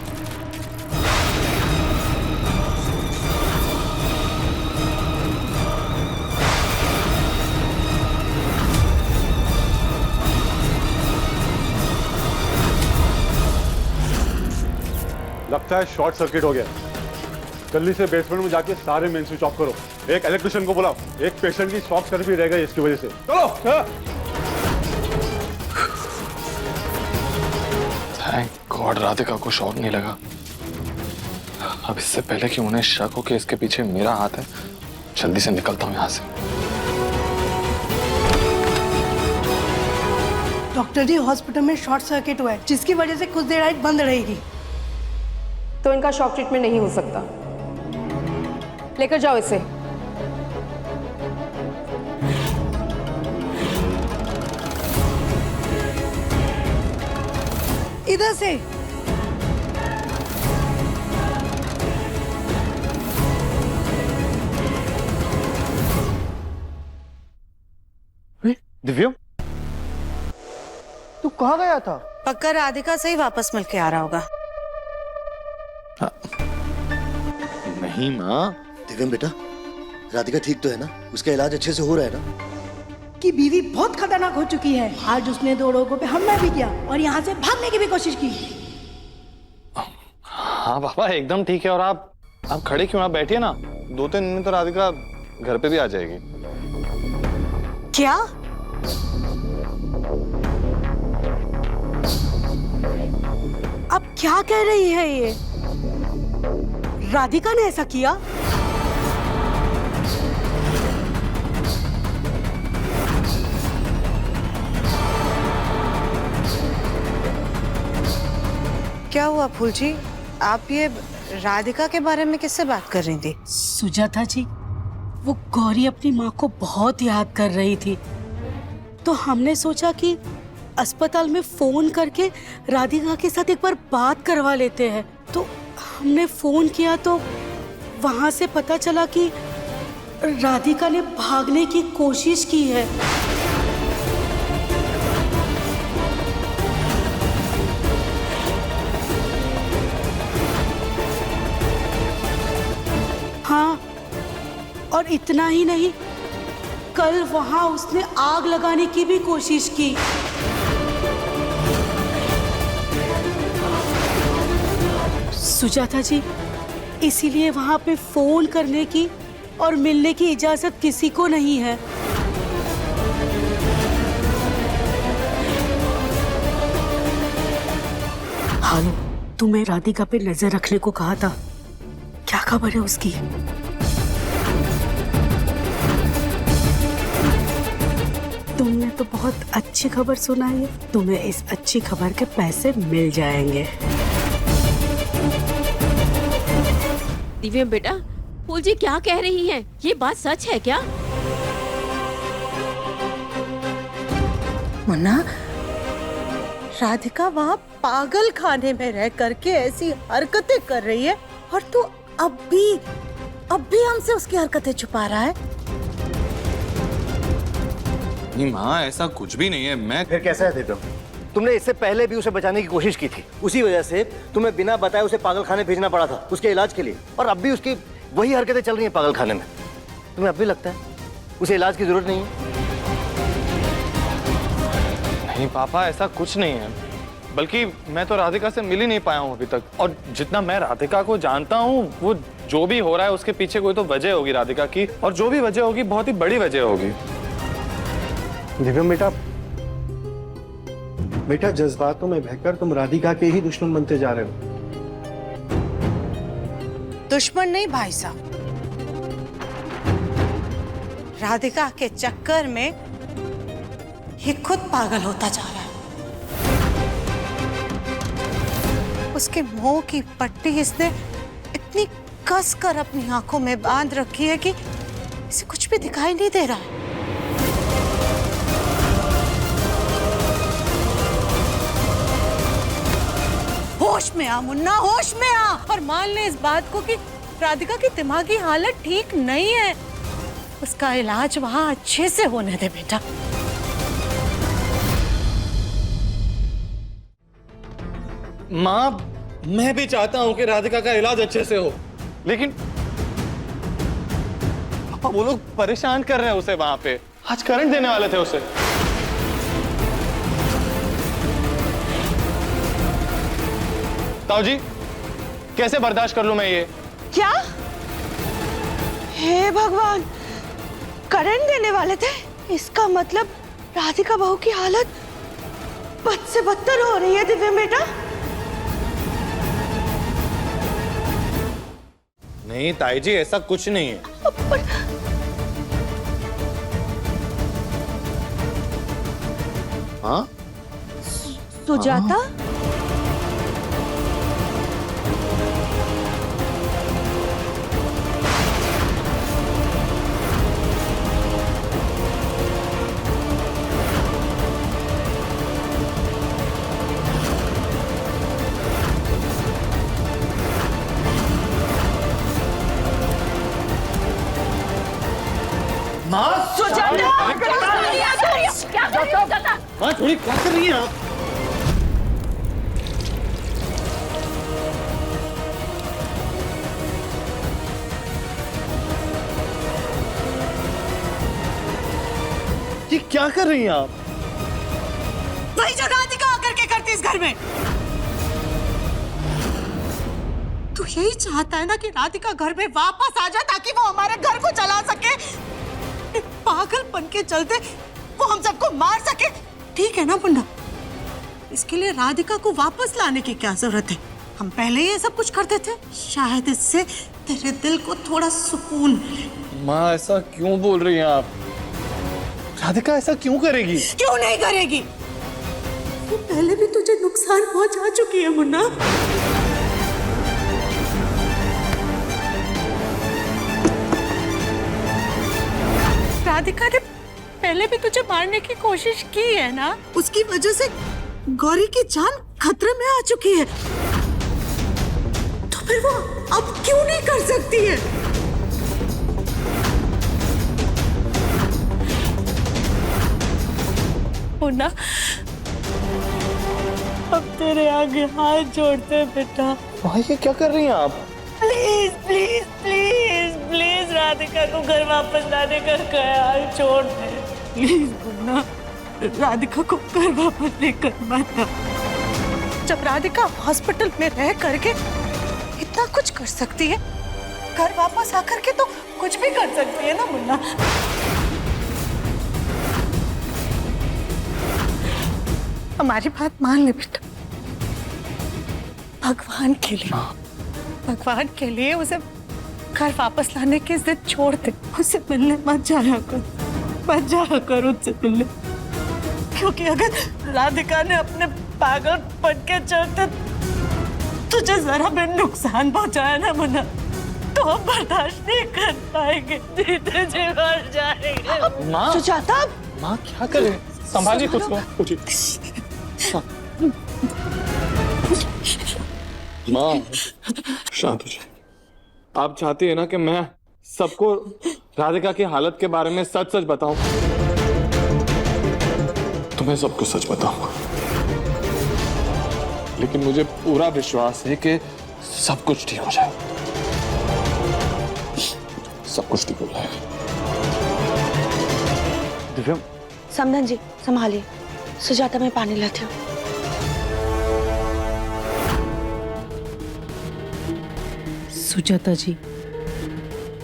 Speaker 13: लगता है शॉर्ट सर्किट हो गया। जल्दी से बेसमेंट में जाके सारे मेन स्विच ऑफ करो। एक इलेक्ट्रिशियन को बुलाओ। एक पेशेंट की शॉक थेरेपी रह गई इसकी वजह से। चलो।
Speaker 2: थैंक गॉड राधिका को शॉक नहीं लगा। अब इससे पहले कि उन्हें शक हो कि इसके पीछे मेरा हाथ है, जल्दी से निकलता हूं यहाँ से।
Speaker 14: डॉक्टर जी, हॉस्पिटल में शॉर्ट सर्किट हुआ है जिसकी वजह से कुछ देर लाइट बंद रहेगी।
Speaker 11: तो इनका शॉक ट्रीटमेंट नहीं हो सकता। लेकर जाओ इसे।
Speaker 14: इधर से।
Speaker 8: दिव्या, तू कहाँ गया था?
Speaker 12: पक्का राधिका से ही वापस मिल के आ रहा होगा।
Speaker 2: नहीं माँ।
Speaker 15: दिव्यम बेटा, राधिका ठीक तो है ना? उसका इलाज अच्छे से हो रहा है ना?
Speaker 14: कि बीवी बहुत खतरनाक हो चुकी है। आज उसने 2 लोगों पे हमला भी किया और यहाँ से भागने की भी कोशिश की।
Speaker 2: हाँ पापा एकदम ठीक है। और आप खड़े क्यों? आप बैठिए ना। 2-3 दिन में तो राधिका घर पे भी आ जाएगी।
Speaker 14: क्या? अब क्या कह रही है ये? राधिका ने ऐसा किया?
Speaker 12: क्या हुआ फूल जी? आप ये राधिका के बारे में किससे बात कर रही थी?
Speaker 3: सुजाता जी, वो गौरी अपनी माँ को बहुत याद कर रही थी, तो हमने सोचा कि अस्पताल में फोन करके राधिका के साथ एक बार बात करवा लेते हैं। तो हमने फोन किया तो वहां से पता चला कि राधिका ने भागने की कोशिश की है। हाँ, और इतना ही नहीं, कल वहां उसने आग लगाने की भी कोशिश की। सुजाता जी, इसीलिए वहां पे फोन करने की और मिलने की इजाजत किसी को नहीं है। हालो, तुम्हें राधिका पे नजर रखने को कहा था, क्या खबर है उसकी? तुमने तो बहुत अच्छी खबर सुनाई है। तुम्हें इस अच्छी खबर के पैसे मिल जाएंगे।
Speaker 11: दिव्या बेटा, फूल जी क्या कह रही हैं? ये बात सच है क्या?
Speaker 12: मुन्ना, राधिका वहाँ पागल खाने में रह करके ऐसी हरकतें कर रही है और तू अब भी हमसे उसकी हरकतें छुपा रहा है।
Speaker 2: नहीं माँ, ऐसा कुछ भी नहीं है। मैं
Speaker 15: फिर कैसा है दिव्यम? तुमने इससे पहले भी उसे बचाने की कोशिश की थी। उसी वजह से तुम्हें बिना बताए उसे पागल खाने भेजना पड़ा था उसके इलाज के लिए, और अब भी उसकी वही हरकतें चल रही हैं पागल खाने में। तुम्हें अब भी लगता है उसे इलाज की जरूरत नहीं है?
Speaker 2: नहीं पापा, ऐसा कुछ नहीं है। बल्कि मैं तो राधिका से मिल ही नहीं पाया हूँ अभी तक। और जितना मैं राधिका को जानता हूँ, वो जो भी हो रहा है उसके पीछे कोई तो वजह होगी राधिका की, और जो भी वजह होगी बहुत ही बड़ी वजह होगी।
Speaker 8: दिव्यम बेटा, जज्बातों में बहकर तुम राधिका के ही दुश्मन बनते जा रहे हो।
Speaker 12: दुश्मन नहीं भाई साहब, राधिका के चक्कर में ये खुद पागल होता जा रहा है। उसके मुंह की पट्टी इसने इतनी कस कर अपनी आंखों में बांध रखी है कि इसे कुछ भी दिखाई नहीं दे रहा है। होश में आ मुन्ना, होश में आ और मान ले इस बात को कि राधिका की दिमागी हालत ठीक नहीं है। उसका इलाज वहाँ अच्छे से होने दे बेटा।
Speaker 10: माँ, मैं भी चाहता हूँ कि राधिका का इलाज अच्छे से हो, लेकिन वो लोग परेशान कर रहे हैं उसे वहां पे। आज करंट देने वाले थे उसे। ताऊ जी, कैसे बर्दाश्त कर लूं मैं ये?
Speaker 14: क्या? हे भगवान, करंट देने वाले थे? इसका मतलब राधिका बहू की हालत बद से बदतर हो रही है दिव्या बेटा।
Speaker 10: नहीं ताई जी, ऐसा कुछ नहीं है। हाँ?
Speaker 14: सुजाता?
Speaker 10: माँ,
Speaker 11: सुजाता, क्या कर रही हो सुजाता?
Speaker 10: माँ थोड़ी क्या कर रही हैं आप? ये क्या कर रही हैं आप?
Speaker 12: वही जो राधिका आकर के करती इस घर में। तू यही चाहता है ना कि राधिका घर में वापस आ जाए ताकि वो हमारे घर को चला सके। पागलपन के चलते वो हम सबको मार सके। ठीक है ना मुन्ना, इसके लिए राधिका को वापस लाने की क्या जरूरत है? हम पहले ये सब कुछ करते थे, शायद इससे तेरे दिल को थोड़ा सुकून मिले।
Speaker 10: माँ ऐसा क्यों बोल रही हैं आप? राधिका ऐसा क्यों करेगी?
Speaker 12: क्यों नहीं करेगी? वो पहले भी तुझे नुकसान पहुंचा चुकी है मुन्ना। राधिका ने पहले भी तुझे मारने की कोशिश की है ना, उसकी वजह से गौरी की जान खतरे में आ चुकी है। तो फिर वो अब क्यों नहीं कर सकती है? मुन्ना, अब तेरे आगे हाथ जोड़ते हैं बेटा।
Speaker 10: माँ ये क्या कर रही हैं आप?
Speaker 12: Please please please please Radhika को घर वापस लाने का ख्याल छोड़ दे। प्लीज मुन्ना, राधिका को घर वापस लेकर मत आ। जब राधिका हॉस्पिटल में रह करके इतना कुछ कर सकती है, घर वापस आकर के तो कुछ भी कर सकती है ना मुन्ना। हमारी बात मान ले बेटा, भगवान के लिए उसे घर वापस लाने की जिद छोड़ दे। उससे मिलने मत जाया कर उससे मिलने, क्योंकि अगर राधिका ने अपने पागलपन के चलते तुझे जरा भी नुकसान पहुंचाया ना मुन्ना, तो हम बर्दाश्त नहीं कर पाएंगे, जीते जी मर जाएंगे।
Speaker 10: माँ,
Speaker 14: सुजाता,
Speaker 10: माँ क्या करे? संभालिए खुद को। उठिए। माँ शांत हो जाए। आप चाहती है ना कि मैं सबको राधिका की हालत के बारे में सच सच बताऊं? तो मैं सबको सच बताऊंगा, लेकिन मुझे पूरा विश्वास है कि सब कुछ ठीक हो जाएगा। सब कुछ ठीक हो जाएगा।
Speaker 15: दिव्या,
Speaker 6: समधन जी संभालिए, सुजाता मैं पानी लाती हूँ।
Speaker 3: सुजाता जी,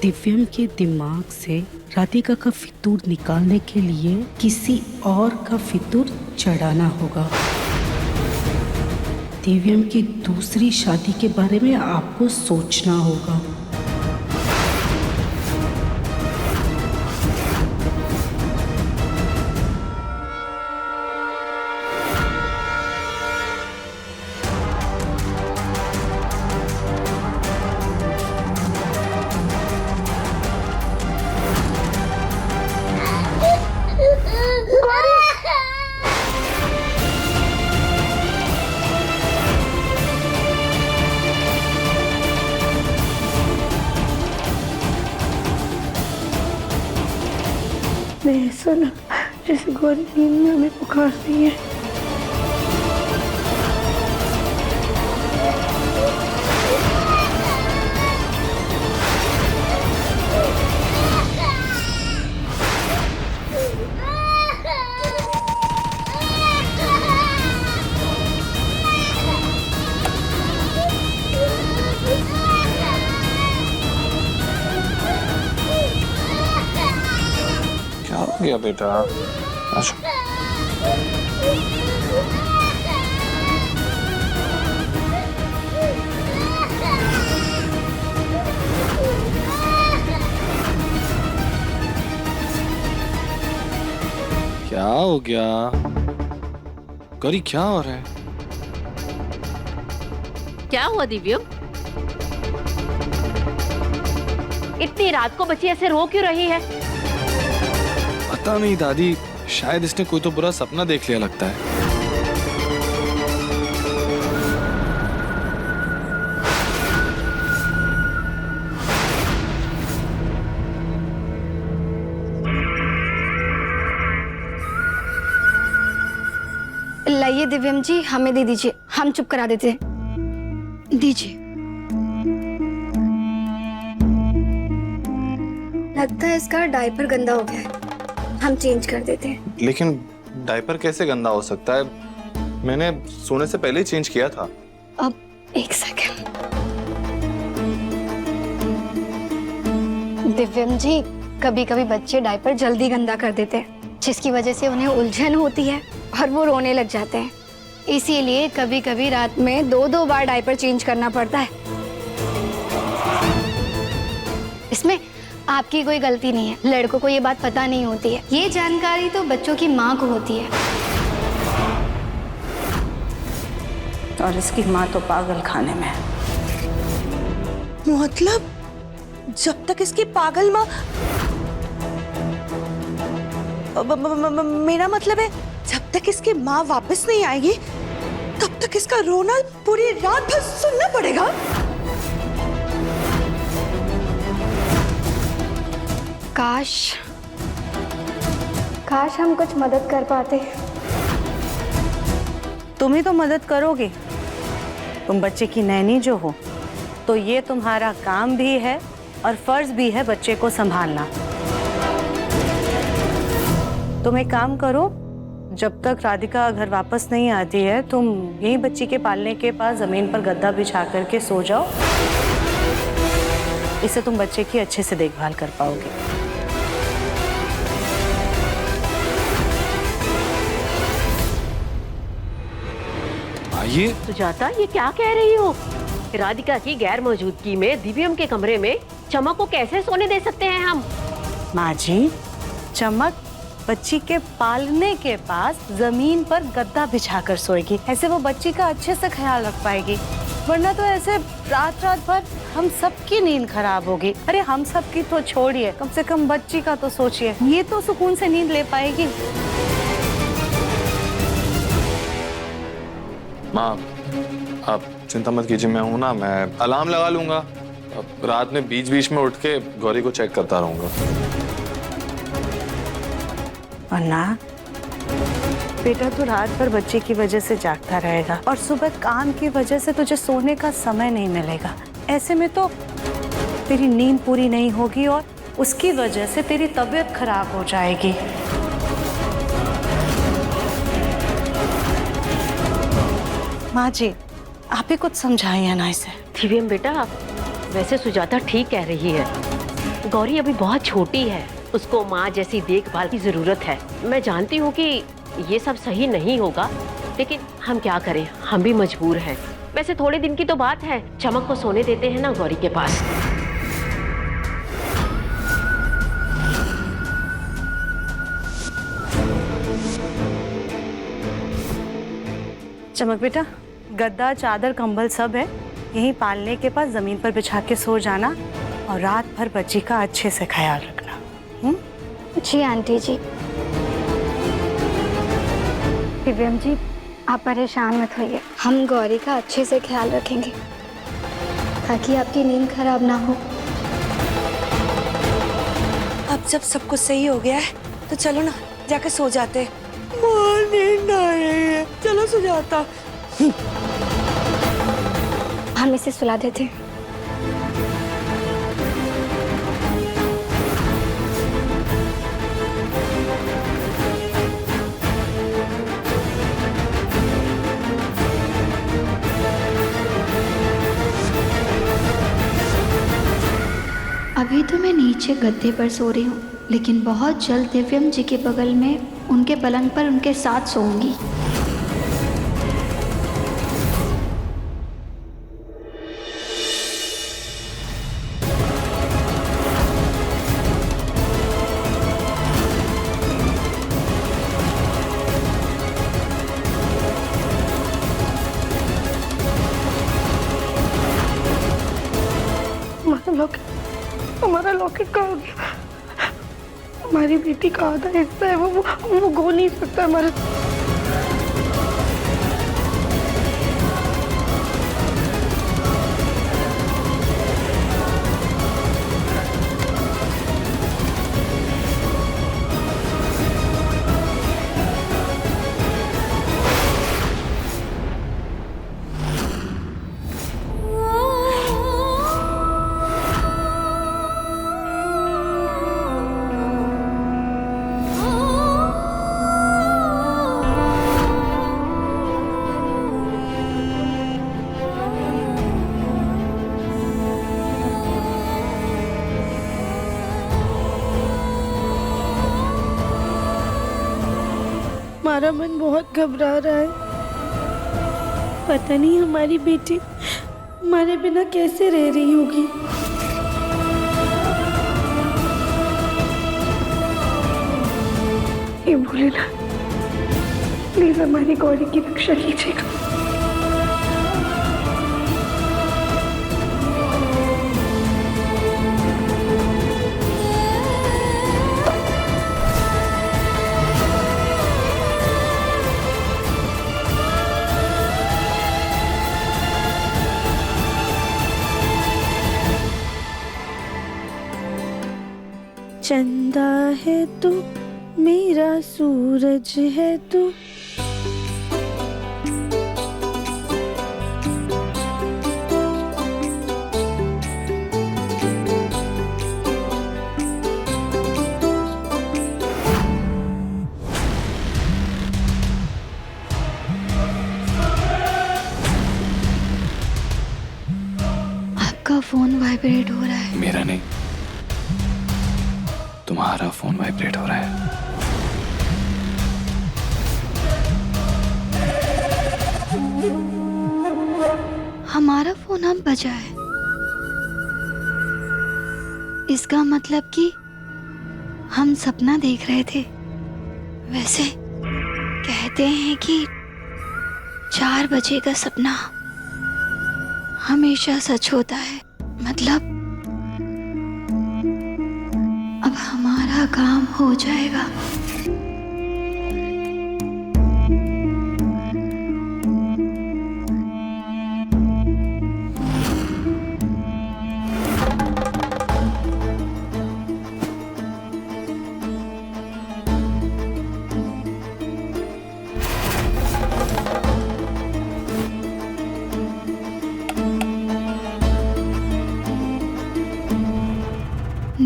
Speaker 3: दिव्यम के दिमाग से राधिका का फितूर निकालने के लिए किसी और का फितूर चढ़ाना होगा। दिव्यम की दूसरी शादी के बारे में आपको सोचना होगा।
Speaker 14: उसने ऐसा लगा जैसे गौरी नींद में हमें पुकार रही है।
Speaker 2: क्या हो गया बेटा? अच्छा क्या हो गया? गौरी क्या हो रहा है?
Speaker 11: क्या हुआ दिव्यम? इतनी रात को बच्ची ऐसे रो क्यों रही है?
Speaker 2: पता नहीं दादी, शायद इसने कोई तो बुरा सपना देख लिया लगता है।
Speaker 5: लाइए दिव्यम जी, हमें दे दीजिए, हम चुप करा देते हैं। दीजिए। लगता है इसका डायपर गंदा हो गया है, हम चेंज कर देते हैं।
Speaker 2: लेकिन डायपर कैसे गंदा हो सकता है? मैंने सोने से पहले ही चेंज किया था।
Speaker 5: अब एक सेकंड। दिव्यम जी, कभी कभी बच्चे डायपर जल्दी गंदा कर देते हैं, जिसकी वजह से उन्हें उलझन होती है और वो रोने लग जाते हैं। इसीलिए कभी कभी रात में 2-2 बार डायपर चेंज करना पड़ता है। इसमें आपकी कोई गलती नहीं है, लड़कों को ये बात पता नहीं होती है। ये जानकारी तो बच्चों की माँ को होती है।
Speaker 14: और इसकी माँ तो पागल खाने में है। मतलब जब तक इसकी पागल माँ, मेरा मतलब है जब तक इसकी माँ वापस नहीं आएगी तब तक इसका रोना पूरी रात भर सुनना पड़ेगा।
Speaker 5: काश हम कुछ मदद कर पाते।
Speaker 6: तुम ही तो मदद करोगे, तुम बच्चे की नैनी जो हो, तो ये तुम्हारा काम भी है और फर्ज भी है बच्चे को संभालना। तुम एक काम करो, जब तक राधिका घर वापस नहीं आती है तुम यहीं बच्ची के पालने के पास जमीन पर गद्दा बिछा करके सो जाओ। इससे तुम बच्चे की अच्छे से देखभाल कर पाओगे।
Speaker 2: आइए।
Speaker 11: सुजाता, ये क्या कह रही हो? राधिका की गैर मौजूदगी में दिव्यम के कमरे में चमक को कैसे सोने दे सकते हैं हम?
Speaker 6: माँ जी, चमक बच्ची के पालने के पास जमीन पर गद्दा बिछाकर सोएगी, ऐसे वो बच्ची का अच्छे से ख्याल रख पाएगी। वरना तो ऐसे रात रात भर हम सबकी नींद खराब होगी। अरे हम सबकी तो छोड़िए, कम से कम बच्ची का तो सोचिए, ये तो सुकून से नींद ले पाएगी।
Speaker 2: माँ, आप चिंता मत कीजिए, मैं हूं ना, मैं अलार्म लगा लूंगा। अब रात में बीच बीच में उठ के गौरी को चेक करता रहूंगा।
Speaker 6: वरना बेटा तो रात भर बच्चे की वजह से जागता रहेगा और सुबह काम की वजह से तुझे सोने का समय नहीं मिलेगा। ऐसे में तो तेरी नींद पूरी नहीं होगी और उसकी वजह से तेरी तबीयत खराब हो जाएगी। माँ जी, आप ही कुछ समझाइए ना इसे।
Speaker 11: दिव्यम बेटा, वैसे सुजाता ठीक कह रही है। गौरी अभी बहुत छोटी है, उसको माँ जैसी देखभाल की जरूरत है। मैं जानती हूँ कि ये सब सही नहीं होगा, लेकिन हम क्या करें, हम भी मजबूर हैं। वैसे थोड़े दिन की तो बात है, चमक को सोने देते हैं ना गौरी के पास।
Speaker 6: चमक बेटा, गद्दा चादर कंबल सब है, यहीं पालने के पास जमीन पर बिछा के सो जाना और रात भर बच्ची का अच्छे से ख्याल रखना।
Speaker 5: जी आंटी जी। दिव्यम जी, आप परेशान मत होइए, हम गौरी का अच्छे से ख्याल रखेंगे ताकि आपकी नींद खराब ना हो।
Speaker 14: अब जब सब कुछ सही हो गया है तो चलो ना जाके सो जाते। नींद आ रही है, चलो सो जाता।
Speaker 5: हम इसे सुला देते। अभी तो मैं नीचे गद्दे पर सो रही हूँ, लेकिन बहुत जल्द दिव्यम जी के बगल में उनके पलंग पर उनके साथ सोऊंगी।
Speaker 14: हमारा लॉकेट कहाँ गया? हमारी बेटी का आधा हिस्सा है, वो खो नहीं सकता हमारा। हमारा मन बहुत घबरा रहा है। पता नहीं हमारी बेटी हमारे बिना कैसे रह रही होगी। ये भोलेनाथ, प्लीज हमारी गौरी की रक्षा कीजिएगा। चंदा है तू, मेरा सूरज है तू।
Speaker 5: आपका फोन वाइब्रेट हो रहा है।
Speaker 2: मेरा नहीं, तुम्हारा फोन वाइब्रेट हो रहा है।
Speaker 5: हमारा फोन अब बजा है। इसका मतलब कि हम सपना देख रहे थे। वैसे कहते हैं कि 4 बजे का सपना हमेशा सच होता है। मतलब अब हमारा काम हो जाएगा।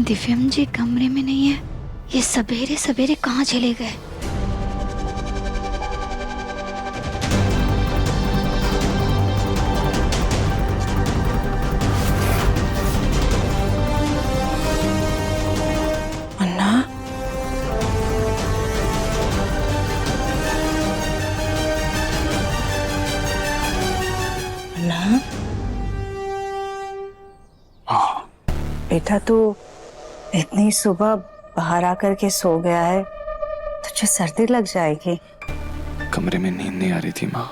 Speaker 5: दिव्यम जी कमरे में नहीं है। ये सवेरे सवेरे कहाँ चले गए?
Speaker 6: अन्ना, अन्ना, बेटा तू इतनी सुबह बाहर आकर के सो गया है, तुझे सर्दी लग जाएगी।
Speaker 2: कमरे में नींद नहीं आ रही थी माँ।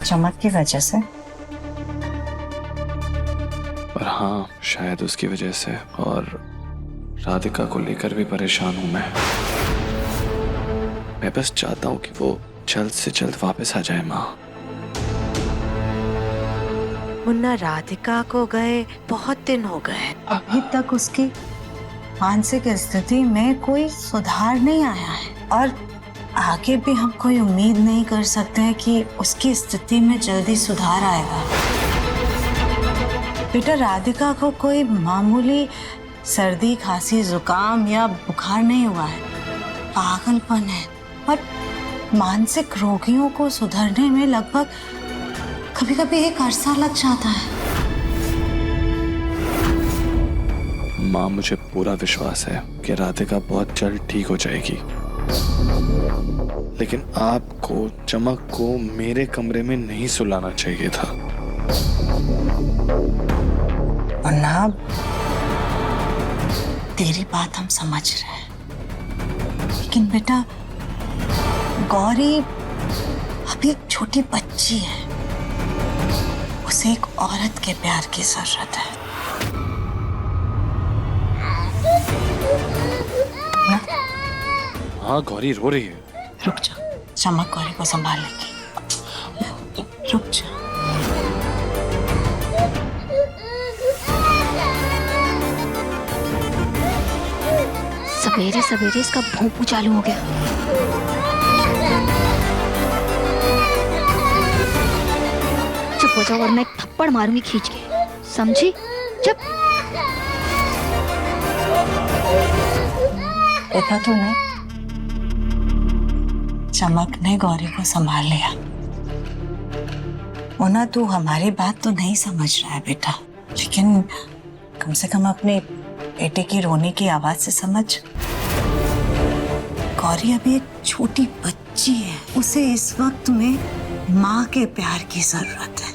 Speaker 6: चमक की वजह से?
Speaker 2: और हाँ, शायद उसकी वजह से। और राधिका को लेकर भी परेशान हूं मैं बस चाहता हूं कि वो जल्द से जल्द वापस आ जाए माँ।
Speaker 6: मुन्ना, राधिका को गए बहुत दिन हो गए, अभी तक उसकी मानसिक स्थिति में कोई सुधार नहीं आया है और आगे भी हम कोई उम्मीद नहीं कर सकते हैं कि उसकी स्थिति में जल्दी सुधार आएगा। बेटा, राधिका को कोई मामूली सर्दी, खांसी, जुकाम या बुखार नहीं हुआ है, पागलपन है। और मानसिक रोगियों को सुधरने में लगभग कभी-कभी एक अरसा लग जाता है।
Speaker 2: माँ, मुझे पूरा विश्वास है कि राधिका बहुत जल्द ठीक हो जाएगी, लेकिन आपको, चमक को मेरे कमरे में नहीं सुलाना चाहिए था।
Speaker 6: मुन्ना, तेरी बात हम समझ रहे हैं, लेकिन बेटा गौरी अभी एक छोटी बच्ची है, उसे एक औरत के प्यार की जरूरत है।
Speaker 2: हाँ, गौरी रो रही है।
Speaker 6: रुक जा, चमक गौरी को संभाल लेगी। रुक जा।
Speaker 5: सवेरे सवेरे इसका भोंपू चालू हो गया। चुप हो जाओ वरना एक थप्पड़ मारूंगी खींच के, समझी? चुप।
Speaker 6: देखा तूने, चमक ने गौरी को संभाल लिया। मुन्ना, तू हमारी बात तो नहीं समझ रहा है बेटा, लेकिन कम से कम अपने बेटे की रोने की आवाज से समझ। गौरी अभी एक छोटी बच्ची है, उसे इस वक्त में माँ के प्यार की जरूरत है।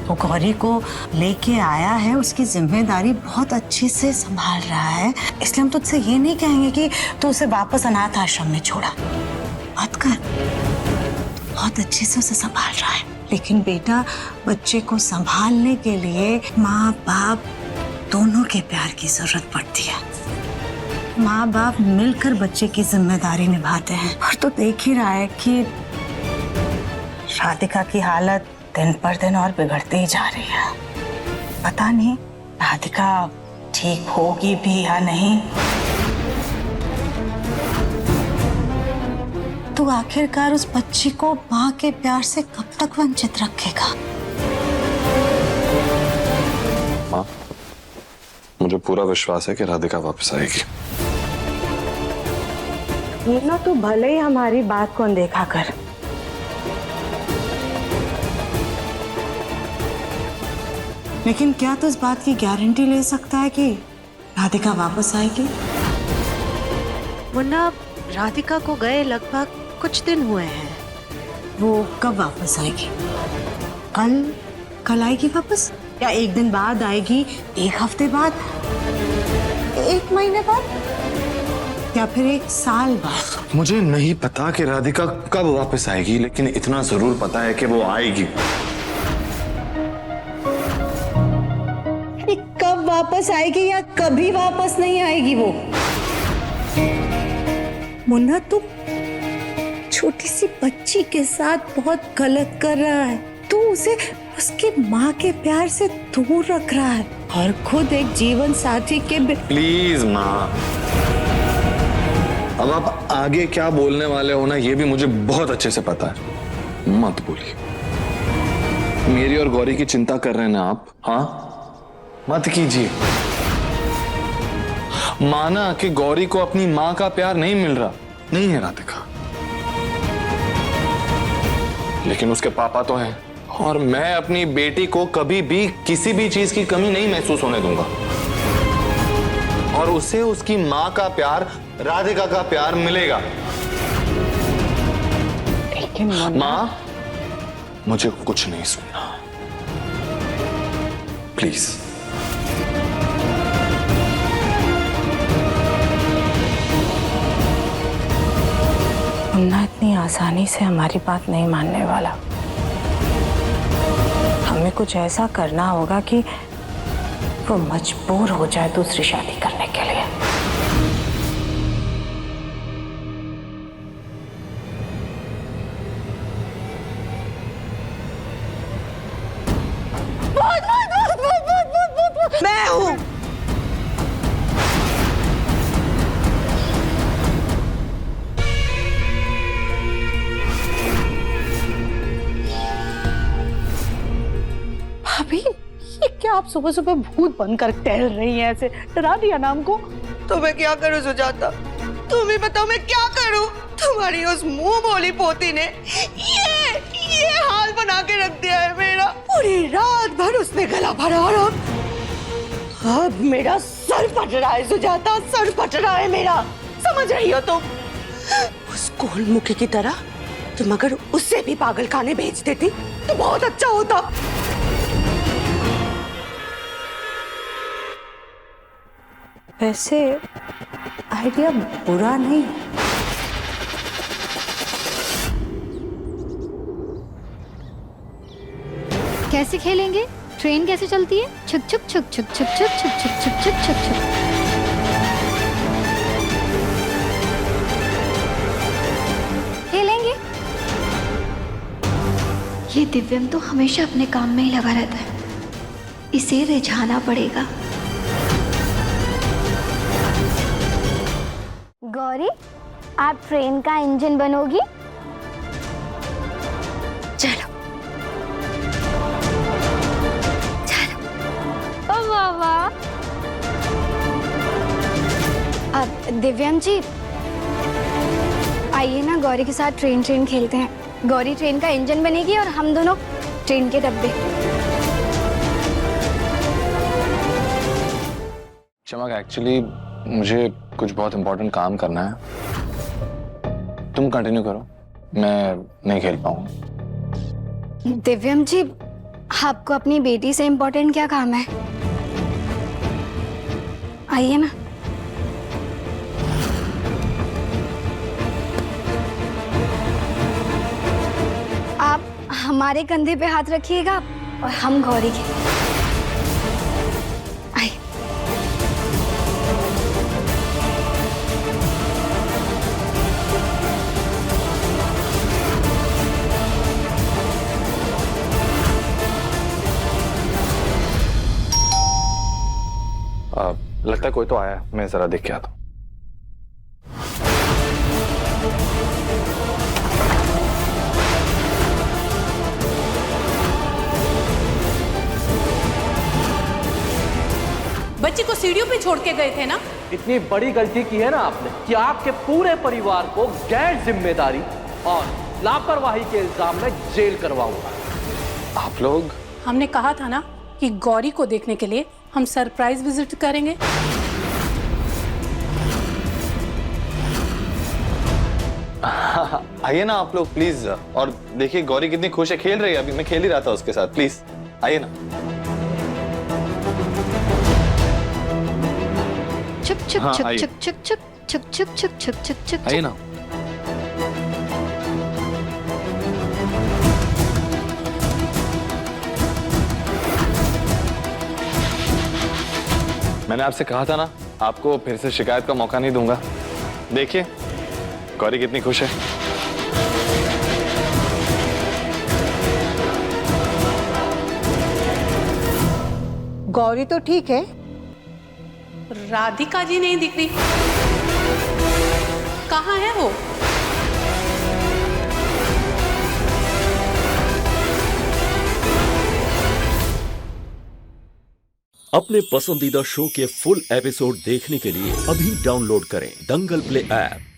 Speaker 6: वो गौरी को लेके आया है, उसकी जिम्मेदारी बहुत अच्छे से संभाल रहा है, इसलिए हम तुझसे ये नहीं कहेंगे कि तू उसे वापस अनाथ आश्रम में छोड़ा। मत कर, तू बहुत अच्छे से उसे संभाल रहा है, लेकिन बेटा बच्चे को संभालने के लिए माँ बाप दोनों के प्यार की जरूरत पड़ती है। माँ बाप मिलकर बच्चे की जिम्मेदारी निभाते हैं। और तो देख ही रहा है कि राधिका की हालत दिन पर दिन और बिगड़ती ही जा रही है। पता नहीं राधिका ठीक होगी भी या नहीं। तू आखिरकार उस बच्ची को माँ के प्यार से कब तक वंचित रखेगा?
Speaker 2: माँ, मुझे पूरा विश्वास है कि राधिका वापस आएगी।
Speaker 6: ये ना, तू भले ही हमारी बात को अनदेखा कर, लेकिन क्या तू इस बात की गारंटी ले सकता है कि राधिका वापस आएगी?
Speaker 12: मुन्ना, राधिका को गए लगभग कुछ दिन हुए हैं।
Speaker 6: वो कब वापस आएगी? कल आएगी वापस, या एक दिन बाद आएगी, एक हफ्ते बाद, एक महीने बाद, या फिर एक साल बाद?
Speaker 10: मुझे नहीं पता कि राधिका कब वापस आएगी, लेकिन इतना जरूर पता है कि वो आएगी।
Speaker 6: कब वापस आएगी या कभी वापस नहीं आएगी वो? मुन्ना, तू छोटी सी बच्ची के साथ बहुत गलत कर रहा है। तू उसे उसकी माँ के प्यार से दूर रख रहा है और खुद एक जीवन साथी के
Speaker 10: प्लीज माँ, अब आप आगे क्या बोलने वाले हो ना, ये भी मुझे बहुत अच्छे से पता है। मत बोलिए। मेरी और गौरी की चिंता कर रहे हैं ना आप? हाँ, मत कीजिए। माना कि गौरी को अपनी माँ का प्यार नहीं मिल रहा, नहीं है राधिका, लेकिन उसके पापा तो हैं, और मैं अपनी बेटी को कभी भी किसी भी चीज की कमी नहीं महसूस होने दूंगा, और उसे उसकी माँ का प्यार, राधिका का प्यार मिलेगा।
Speaker 6: लेकिन
Speaker 10: माँ, मुझे कुछ नहीं सुनना, प्लीज।
Speaker 6: मुन्ना इतनी आसानी से हमारी बात नहीं मानने वाला। हमें कुछ ऐसा करना होगा कि वो मजबूर हो जाए दूसरी शादी करने के लिए।
Speaker 14: मैं हूँ।
Speaker 12: सुबह सुबह भूत बनकर टहल रही हैं, ऐसे डरा दिया ना हमको।
Speaker 14: तो मैं क्या करूं सुजाता, तुम ही बताओ मैं क्या करूं? तुम्हारी उस मुंह बोली पोती ने ये हाल बना के रख दिया है मेरा। पूरी रात भर उसने गला भरा और अब मेरा सर फट रहा है सुजाता, सर फट रहा है मेरा। समझ रही हो तुम? उस गोलमुखी की तरह तुम अगर उससे भी पागल खाने भेज देती तो बहुत अच्छा होता।
Speaker 12: वैसे आइडिया बुरा नहीं।
Speaker 5: कैसे खेलेंगे? ट्रेन कैसे चलती है? छुक छुक छुक छुक छुक छुक छुक छुक छुक छुक छुक छुक। खेलेंगे? ये दिव्यम तो हमेशा अपने काम में ही लगा रहता है, इसे रिझाना पड़ेगा।
Speaker 16: गौरी, आप ट्रेन का इंजन बनोगी?
Speaker 14: चलो
Speaker 16: वाह वाह।
Speaker 5: अब दिव्यम जी आइए ना, गौरी के साथ ट्रेन खेलते हैं। गौरी ट्रेन का इंजन बनेगी और हम दोनों ट्रेन के डब्बे।
Speaker 2: चमक, एक्चुअली मुझे कुछ बहुत इंपॉर्टेंट काम करना है। तुम कंटिन्यू करो, मैं नहीं खेल पाऊंगा।
Speaker 5: दिव्यम जी, आपको अपनी बेटी से इम्पोर्टेंट क्या काम है? आइए ना। आप हमारे कंधे पे हाथ रखिएगा और हम गौरी के। आइए।
Speaker 2: लगता है कोई तो आया है, मैं जरा देख के आता हूं।
Speaker 3: बच्ची को सीढ़ियों पे छोड़ के गए थे ना?
Speaker 17: इतनी बड़ी गलती की है ना आपने कि आपके पूरे परिवार को गैर जिम्मेदारी और लापरवाही के इल्जाम में जेल करवाऊंगा।
Speaker 2: आप लोग?
Speaker 3: हमने कहा था ना कि गौरी को देखने के लिए हम सरप्राइज विजिट करेंगे।
Speaker 2: आइए ना आप लोग प्लीज, और देखिए गौरी कितनी खुश है, खेल रही है। अभी मैं खेल ही रहा था उसके साथ। प्लीज आइए ना।
Speaker 5: चुक चुक चुक चुक चुक चुक चुक चुक चुक चुक चुक चुक।
Speaker 2: आइए ना। मैंने आपसे कहा था ना, आपको फिर से शिकायत का मौका नहीं दूंगा। देखिए गौरी कितनी खुश है।
Speaker 12: गौरी तो ठीक है,
Speaker 3: राधिका जी नहीं दिख रही, कहाँ है वो?
Speaker 18: अपने पसंदीदा शो के फुल एपिसोड देखने के लिए अभी डाउनलोड करें दंगल प्ले ऐप।